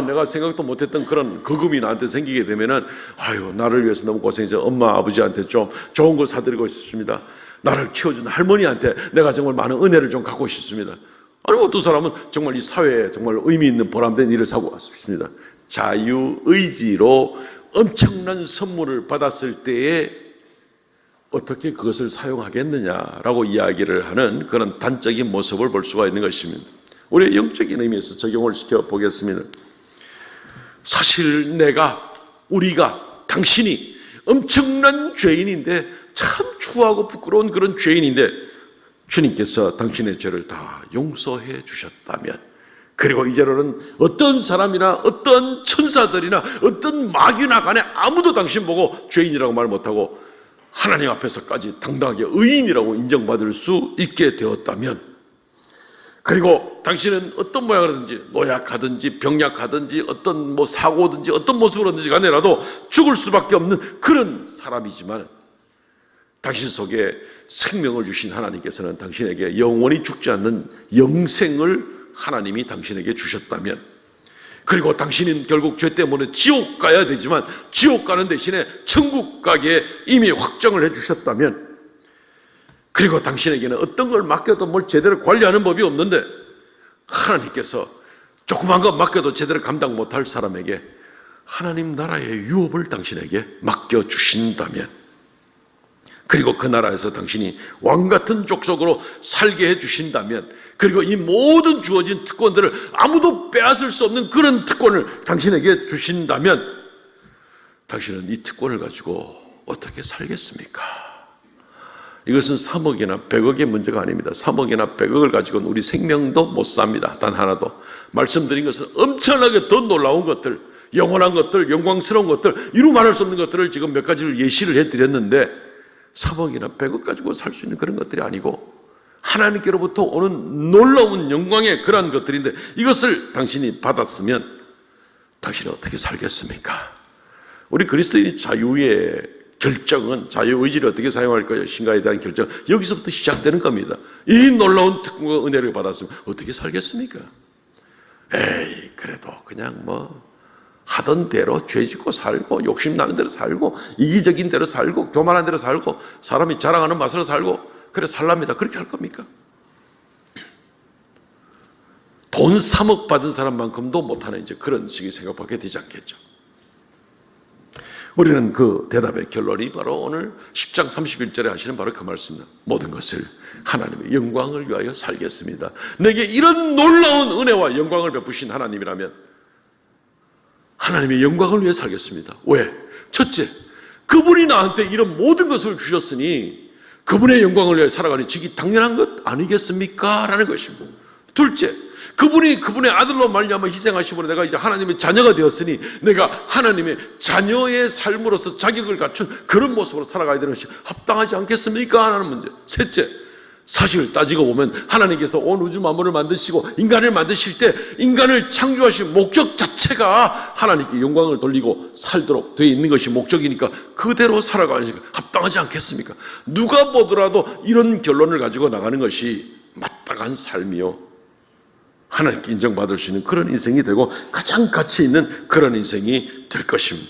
내가 생각도 못했던 그런 거금이 나한테 생기게 되면은 나를 위해서 너무 고생해서 엄마 아버지한테 좀 좋은 거 사드리고 싶습니다. 나를 키워준 할머니한테 내가 정말 많은 은혜를 좀 갖고 싶습니다. 어떤 사람은 정말 이 사회에 정말 의미 있는 보람된 일을 하고 싶습니다. 자유의지로 엄청난 선물을 받았을 때에 어떻게 그것을 사용하겠느냐라고 이야기를 하는 그런 단적인 모습을 볼 수가 있는 것입니다. 우리의 영적인 의미에서 적용을 시켜보겠습니다. 사실 우리가, 당신이 엄청난 죄인인데, 참 추하고 부끄러운 그런 죄인인데 주님께서 당신의 죄를 다 용서해 주셨다면, 그리고 이제로는 어떤 사람이나 어떤 천사들이나 어떤 마귀나 간에 아무도 당신 보고 죄인이라고 말 못하고 하나님 앞에서까지 당당하게 의인이라고 인정받을 수 있게 되었다면, 그리고 당신은 어떤 모양이든지 노약하든지 병약하든지 어떤 사고든지 어떤 모습으로든지 간에라도 죽을 수밖에 없는 그런 사람이지만 당신 속에 생명을 주신 하나님께서는 당신에게 영원히 죽지 않는 영생을 하나님이 당신에게 주셨다면, 그리고 당신은 결국 죄 때문에 지옥 가야 되지만 지옥 가는 대신에 천국 가게 이미 확정을 해주셨다면, 그리고 당신에게는 어떤 걸 맡겨도 뭘 제대로 관리하는 법이 없는데 하나님께서 조그만 거 맡겨도 제대로 감당 못할 사람에게 하나님 나라의 유업을 당신에게 맡겨주신다면, 그리고 그 나라에서 당신이 왕같은 족속으로 살게 해주신다면, 그리고 이 모든 주어진 특권들을 아무도 빼앗을 수 없는 그런 특권을 당신에게 주신다면 당신은 이 특권을 가지고 어떻게 살겠습니까? 이것은 3억이나 100억의 문제가 아닙니다. 3억이나 100억을 가지고는 우리 생명도 못 삽니다. 단 하나도. 말씀드린 것은 엄청나게 더 놀라운 것들, 영원한 것들, 영광스러운 것들, 이루 말할 수 없는 것들을 지금 몇 가지를 예시를 해드렸는데 3억이나 100억 가지고 살 수 있는 그런 것들이 아니고 하나님께로부터 오는 놀라운 영광의 그러한 것들인데 이것을 당신이 받았으면 당신은 어떻게 살겠습니까? 우리 그리스도인의 자유의 결정은 자유의지를 어떻게 사용할 것인가에 대한 결정, 여기서부터 시작되는 겁니다. 이 놀라운 특권과 은혜를 받았으면 어떻게 살겠습니까? 에이, 그래도 그냥 하던 대로 죄 짓고 살고 욕심 나는 대로 살고 이기적인 대로 살고 교만한 대로 살고 사람이 자랑하는 맛으로 살고 그래 살랍니다. 그렇게 할 겁니까? 돈 3억 받은 사람만큼도 못하는 이제 그런 식의 생각밖에 되지 않겠죠. 우리는 그 대답의 결론이 바로 오늘 10장 31절에 하시는 바로 그 말씀입니다. 모든 것을 하나님의 영광을 위하여 살겠습니다. 내게 이런 놀라운 은혜와 영광을 베푸신 하나님이라면 하나님의 영광을 위해 살겠습니다. 왜? 첫째, 그분이 나한테 이런 모든 것을 주셨으니 그분의 영광을 위해 살아가는 직이 당연한 것 아니겠습니까? 라는 것입니다. 둘째, 그분이 그분의 아들로 말미암아 희생하심으로 내가 이제 하나님의 자녀가 되었으니 내가 하나님의 자녀의 삶으로서 자격을 갖춘 그런 모습으로 살아가야 되는 것이 합당하지 않겠습니까? 라는 문제. 셋째, 사실을 따지고 보면 하나님께서 온 우주 만물을 만드시고 인간을 만드실 때 인간을 창조하신 목적 자체가 하나님께 영광을 돌리고 살도록 되어 있는 것이 목적이니까 그대로 살아가는 것이 합당하지 않겠습니까? 누가 보더라도 이런 결론을 가지고 나가는 것이 마땅한 삶이요 하나님께 인정받을 수 있는 그런 인생이 되고 가장 가치 있는 그런 인생이 될 것입니다.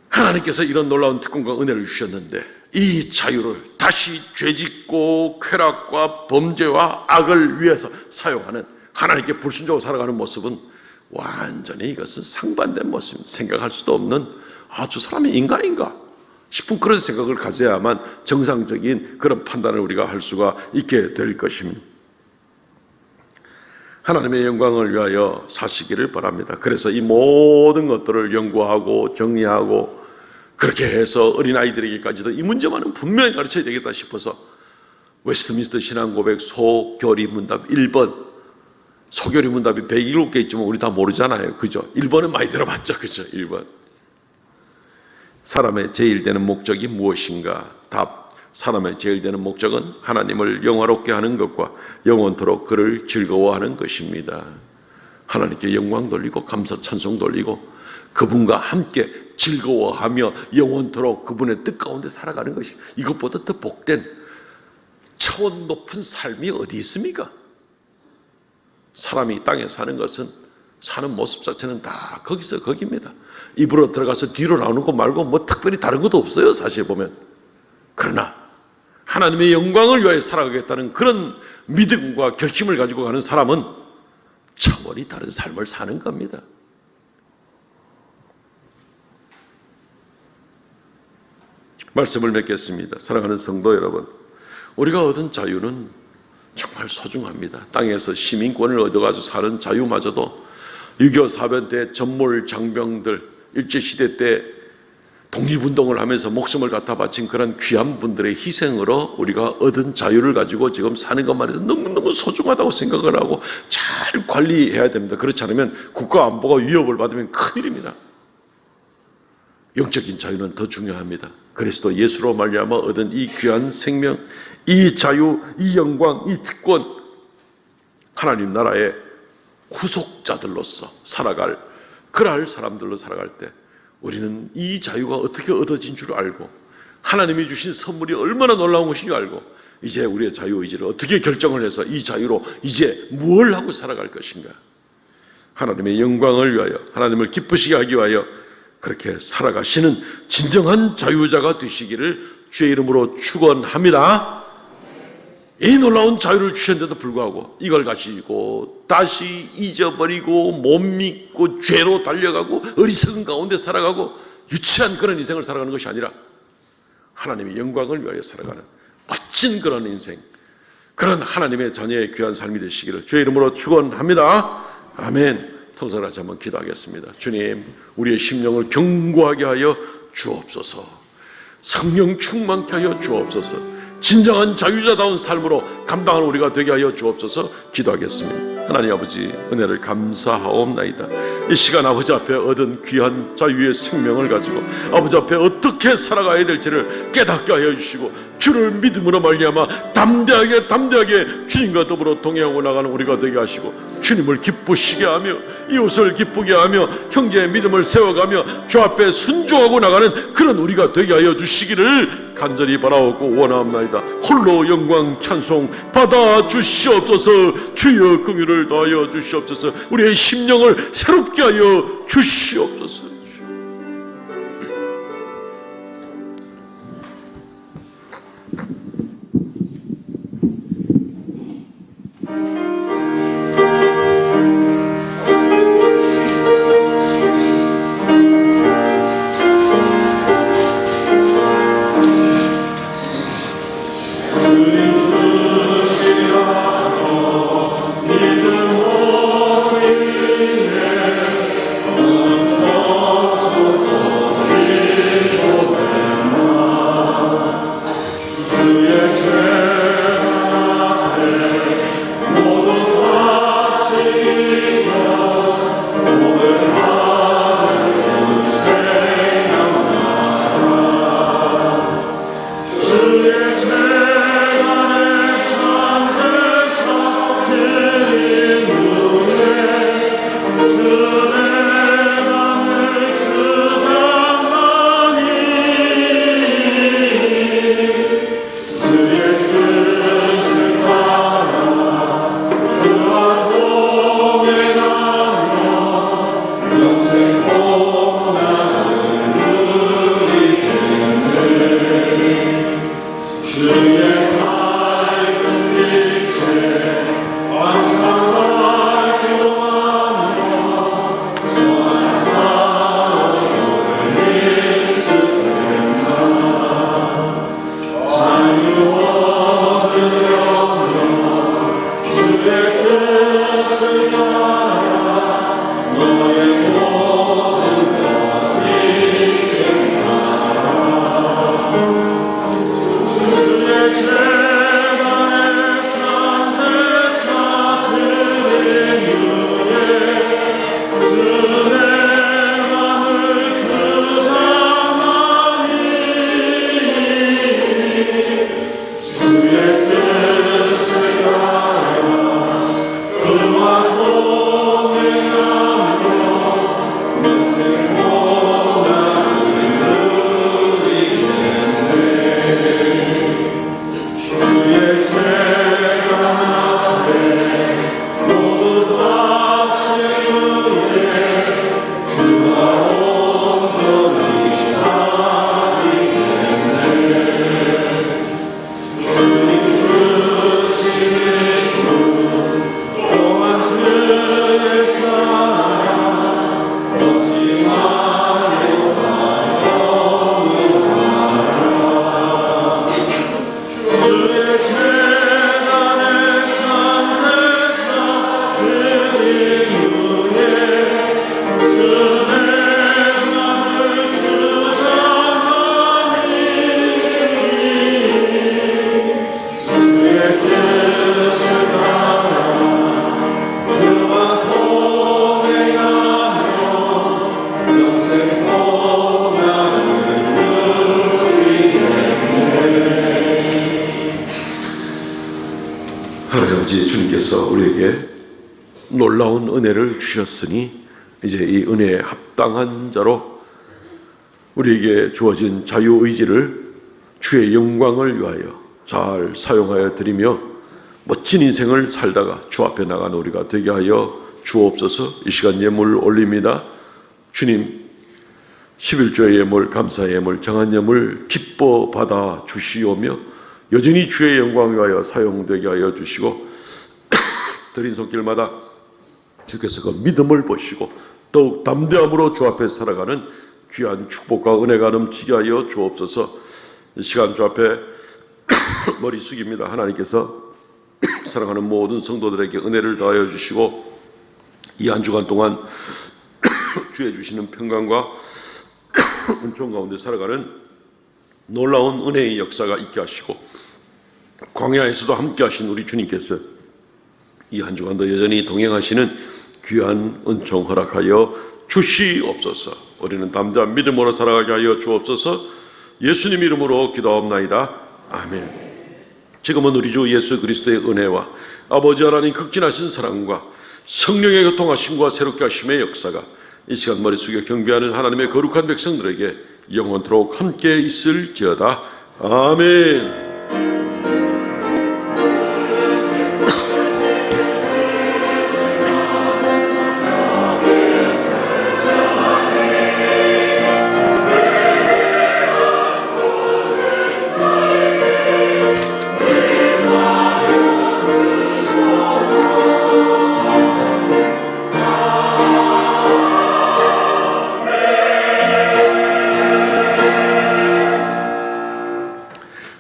하나님께서 이런 놀라운 특권과 은혜를 주셨는데 이 자유를 다시 죄짓고 쾌락과 범죄와 악을 위해서 사용하는 하나님께 불순종하고 살아가는 모습은 완전히 이것은 상반된 모습입니다. 생각할 수도 없는 저 사람이 인간인가 싶은 그런 생각을 가져야만 정상적인 그런 판단을 우리가 할 수가 있게 될 것입니다. 하나님의 영광을 위하여 사시기를 바랍니다. 그래서 이 모든 것들을 연구하고 정리하고 그렇게 해서 어린아이들에게까지도 이 문제만은 분명히 가르쳐야 되겠다 싶어서 웨스트민스터 신앙고백 소교리 문답 1번, 소교리 문답이 107개 있지만 우리 다 모르잖아요. 그죠? 1번은 많이 들어봤죠. 그죠? 1번. 사람의 제일 되는 목적이 무엇인가? 답. 사람의 제일 되는 목적은 하나님을 영화롭게 하는 것과 영원토록 그를 즐거워하는 것입니다. 하나님께 영광 돌리고 감사 찬송 돌리고 그분과 함께 즐거워하며 영원토록 그분의 뜻 가운데 살아가는 것이 이것보다 더 복된 차원 높은 삶이 어디 있습니까? 사람이 땅에 사는 것은 사는 모습 자체는 다 거기서 거기입니다. 입으로 들어가서 뒤로 나오는 거 말고 특별히 다른 것도 없어요. 사실 보면. 그러나 하나님의 영광을 위하여 살아가겠다는 그런 믿음과 결심을 가지고 가는 사람은 차원이 다른 삶을 사는 겁니다. 말씀을 맺겠습니다. 사랑하는 성도 여러분, 우리가 얻은 자유는 정말 소중합니다. 땅에서 시민권을 얻어가지고 사는 자유마저도 6.25 사변 때 전몰 장병들, 일제시대 때 독립운동을 하면서 목숨을 갖다 바친 그런 귀한 분들의 희생으로 우리가 얻은 자유를 가지고 지금 사는 것만 해도 너무너무 소중하다고 생각을 하고 잘 관리해야 됩니다. 그렇지 않으면 국가 안보가 위협을 받으면 큰일입니다. 영적인 자유는 더 중요합니다. 그리스도 예수로 말미암아 얻은 이 귀한 생명, 이 자유, 이 영광, 이 특권, 하나님 나라의 후속자들로서 살아갈 그러할 사람들로 살아갈 때 우리는 이 자유가 어떻게 얻어진 줄 알고 하나님이 주신 선물이 얼마나 놀라운 것인 줄 알고 이제 우리의 자유의지를 어떻게 결정을 해서 이 자유로 이제 무엇을 하고 살아갈 것인가. 하나님의 영광을 위하여 하나님을 기쁘시게 하기 위하여 그렇게 살아가시는 진정한 자유자가 되시기를 주의 이름으로 축원합니다. 이 놀라운 자유를 주셨는데도 불구하고 이걸 가지고 다시 잊어버리고 못 믿고 죄로 달려가고 어리석은 가운데 살아가고 유치한 그런 인생을 살아가는 것이 아니라 하나님의 영광을 위하여 살아가는 멋진 그런 인생, 그런 하나님의 자녀의 귀한 삶이 되시기를 주의 이름으로 축원합니다. 아멘. 통성을 다시 한번 기도하겠습니다. 주님, 우리의 심령을 견고하게 하여 주옵소서. 성령 충만케 하여 주옵소서. 진정한 자유자다운 삶으로 감당하는 우리가 되게 하여 주옵소서. 기도하겠습니다. 하나님 아버지 은혜를 감사하옵나이다. 이 시간 아버지 앞에 얻은 귀한 자유의 생명을 가지고 아버지 앞에 어떻게 살아가야 될지를 깨닫게 하여 주시고 주를 믿음으로 말미암아 담대하게 주님과 더불어 동행하고 나가는 우리가 되게 하시고 주님을 기쁘시게 하며 이웃을 기쁘게 하며 형제의 믿음을 세워가며 주 앞에 순종하고 나가는 그런 우리가 되게 하여 주시기를 간절히 바라옵고 원하옵나이다. 홀로 영광 찬송 받아 주시옵소서. 주여 긍휼을 더하여 주시옵소서. 우리의 심령을 새롭게 하여 주시옵소서. 아버지 주님께서 우리에게 놀라운 은혜를 주셨으니 이제 이 은혜에 합당한 자로 우리에게 주어진 자유의지를 주의 영광을 위하여 잘 사용하여 드리며 멋진 인생을 살다가 주 앞에 나가는 우리가 되게 하여 주옵소서. 이 시간 예물 올립니다. 주님 11조의 예물, 감사의 예물, 정한 예물 기뻐 받아 주시오며 여전히 주의 영광을 위하여 사용되게 하여 주시고 드린 손길마다 주께서 그 믿음을 보시고 더욱 담대함으로 주 앞에 살아가는 귀한 축복과 은혜가 넘치게 하여 주옵소서. 이 시간 주 앞에 머리 숙입니다. 하나님께서 사랑하는 모든 성도들에게 은혜를 더하여 주시고 이 한 주간 동안 주의 주시는 평강과 은총 가운데 살아가는 놀라운 은혜의 역사가 있게 하시고 광야에서도 함께 하신 우리 주님께서 이 한 주간도 여전히 동행하시는 귀한 은총 허락하여 주시옵소서. 우리는 담대한 믿음으로 살아가게 하여 주옵소서. 예수님 이름으로 기도하옵나이다. 아멘. 지금은 우리 주 예수 그리스도의 은혜와 아버지 하나님 극진하신 사랑과 성령의 교통하심과 새롭게 하심의 역사가 이 시간 머리 숙여 경배하는 하나님의 거룩한 백성들에게 영원토록 함께 있을지어다. 아멘.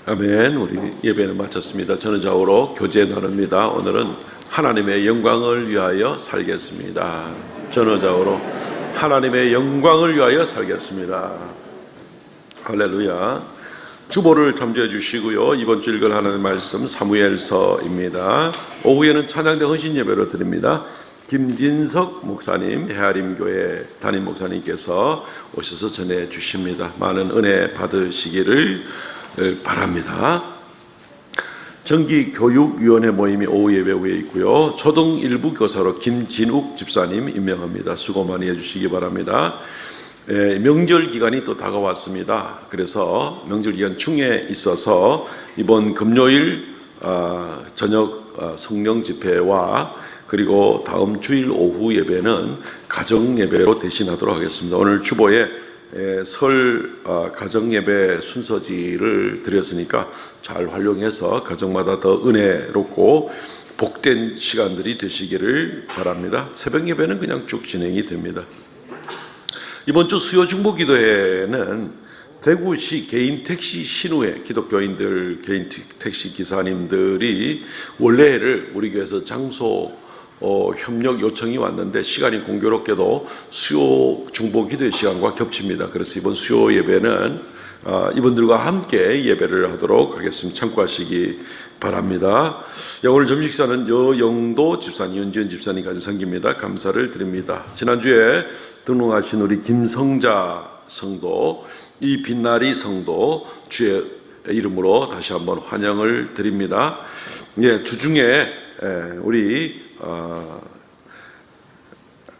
아멘. 우리 예배는 마쳤습니다. 전후좌우로 교제 나눕니다. 오늘은 하나님의 영광을 위하여 살겠습니다. 전후좌우로 하나님의 영광을 위하여 살겠습니다. 할렐루야. 주보를 참조해 주시고요. 이번 주 읽을 하나님의 말씀 사무엘서입니다. 오후에는 찬양대 헌신 예배로 드립니다. 김진석 목사님, 헤아림교회 담임 목사님께서 오셔서 전해 주십니다. 많은 은혜 받으시기를 바랍니다. 정기교육위원회 모임이 오후 예배 후에 있고요. 초등 일부 교사로 김진욱 집사님 임명합니다. 수고 많이 해주시기 바랍니다. 명절 기간이 또 다가왔습니다. 그래서 명절 기간 중에 있어서 이번 금요일 저녁 성령 집회와 그리고 다음 주일 오후 예배는 가정 예배로 대신하도록 하겠습니다. 오늘 주보에 설 가정예배 순서지를 드렸으니까 잘 활용해서 가정마다 더 은혜롭고 복된 시간들이 되시기를 바랍니다. 새벽 예배는 그냥 쭉 진행이 됩니다. 이번 주 수요 중보 기도회는 대구시 개인 택시 신우회 기독교인들 개인 택시 기사님들이 원래를 우리 교회에서 장소 협력 요청이 왔는데 시간이 공교롭게도 수요 중보 기도의 시간과 겹칩니다. 그래서 이번 수요 예배는 이분들과 함께 예배를 하도록 하겠습니다. 참고하시기 바랍니다. 오늘 점심 식사는 여영도 집사님, 윤지은 집사님까지 섬깁니다. 감사를 드립니다. 지난주에 등록하신 우리 김성자 성도, 이 빛나리 성도 주의 이름으로 다시 한번 환영을 드립니다. 주중에 우리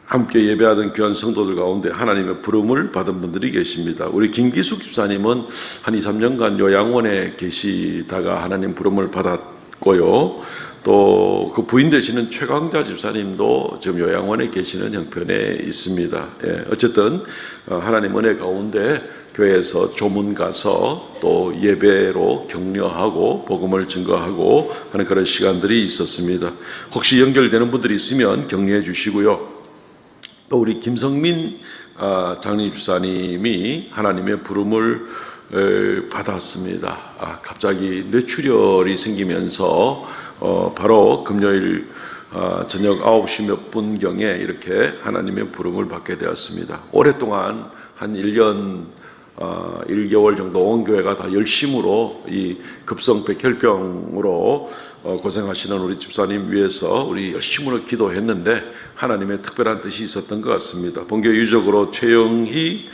함께 예배하던 귀한 성도들 가운데 하나님의 부름을 받은 분들이 계십니다. 우리 김기숙 집사님은 한 2, 3년간 요양원에 계시다가 하나님 부름을 받았고요. 또 그 부인 되시는 최강자 집사님도 지금 요양원에 계시는 형편에 있습니다. 어쨌든 하나님 은혜 가운데 교회에서 조문 가서 또 예배로 격려하고 복음을 증거하고 하는 그런 시간들이 있었습니다. 혹시 연결되는 분들이 있으면 격려해 주시고요. 또 우리 김성민 장례 주사님이 하나님의 부름을 받았습니다. 갑자기 뇌출혈이 생기면서 바로 금요일 저녁 9시 몇 분경에 이렇게 하나님의 부름을 받게 되었습니다. 오랫동안 한 1년 1개월 정도 온 교회가 다 열심으로 이 급성 백혈병으로 고생하시는 우리 집사님 위해서 우리 열심으로 기도했는데 하나님의 특별한 뜻이 있었던 것 같습니다. 본교 유적으로 최영희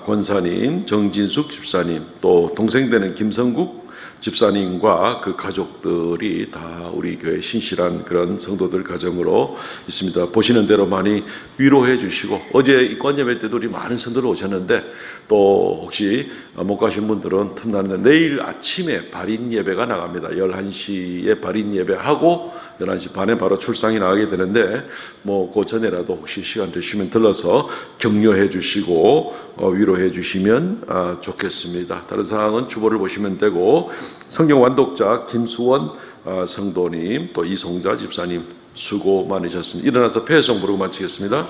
권사님, 정진숙 집사님, 또 동생 되는 김성국 집사님과 그 가족들이 다 우리 교회 신실한 그런 성도들 가정으로 있습니다. 보시는 대로 많이 위로해 주시고, 어제 입관 예배 때도 우리 많은 성도들 오셨는데 또 혹시 못 가신 분들은 틈나는데 내일 아침에 발인 예배가 나갑니다. 11시에 발인 예배하고 11시 반에 바로 출상이 나가게 되는데 그 전에라도 혹시 시간 되시면 들러서 격려해 주시고 위로해 주시면 좋겠습니다. 다른 사항은 주보를 보시면 되고, 성경 완독자 김수원 성도님, 또 이송자 집사님 수고 많으셨습니다. 일어나서 폐송 부르고 마치겠습니다.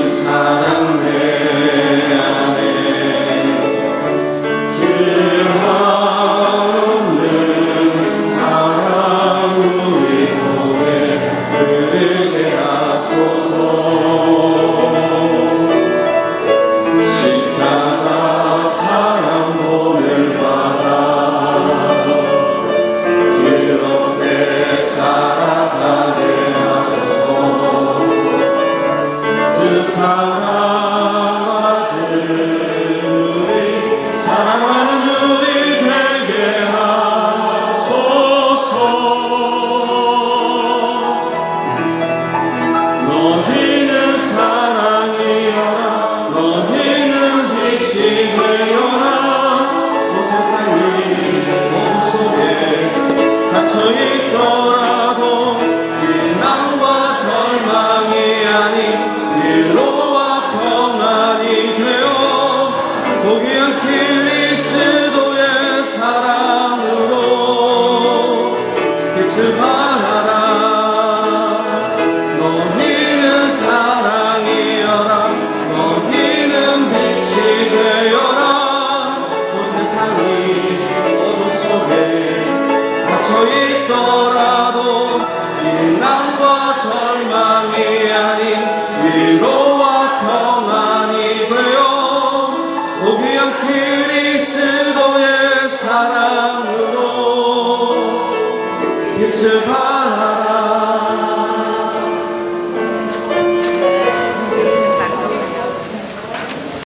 사랑 내 안에 그 사랑받은 우리 사랑하는 우리 되게 하소서. 너희는 사랑이여라 너희는 빛이 되어라. 온 세상이 몸속에 갇혀있더라도 비난과 절망이 아닌 위로와 평안이 되어 고귀한 그리스도의 사랑으로 빛을 발하라. 너희는 사랑이여라 너희는 빛이 되어라. 온 세상이 어둠 속에 갇혀있더라도 비난과 절망이 아닌 위로와 평안이 되어 고귀한 그리스도의 사랑으로 빛을 발하.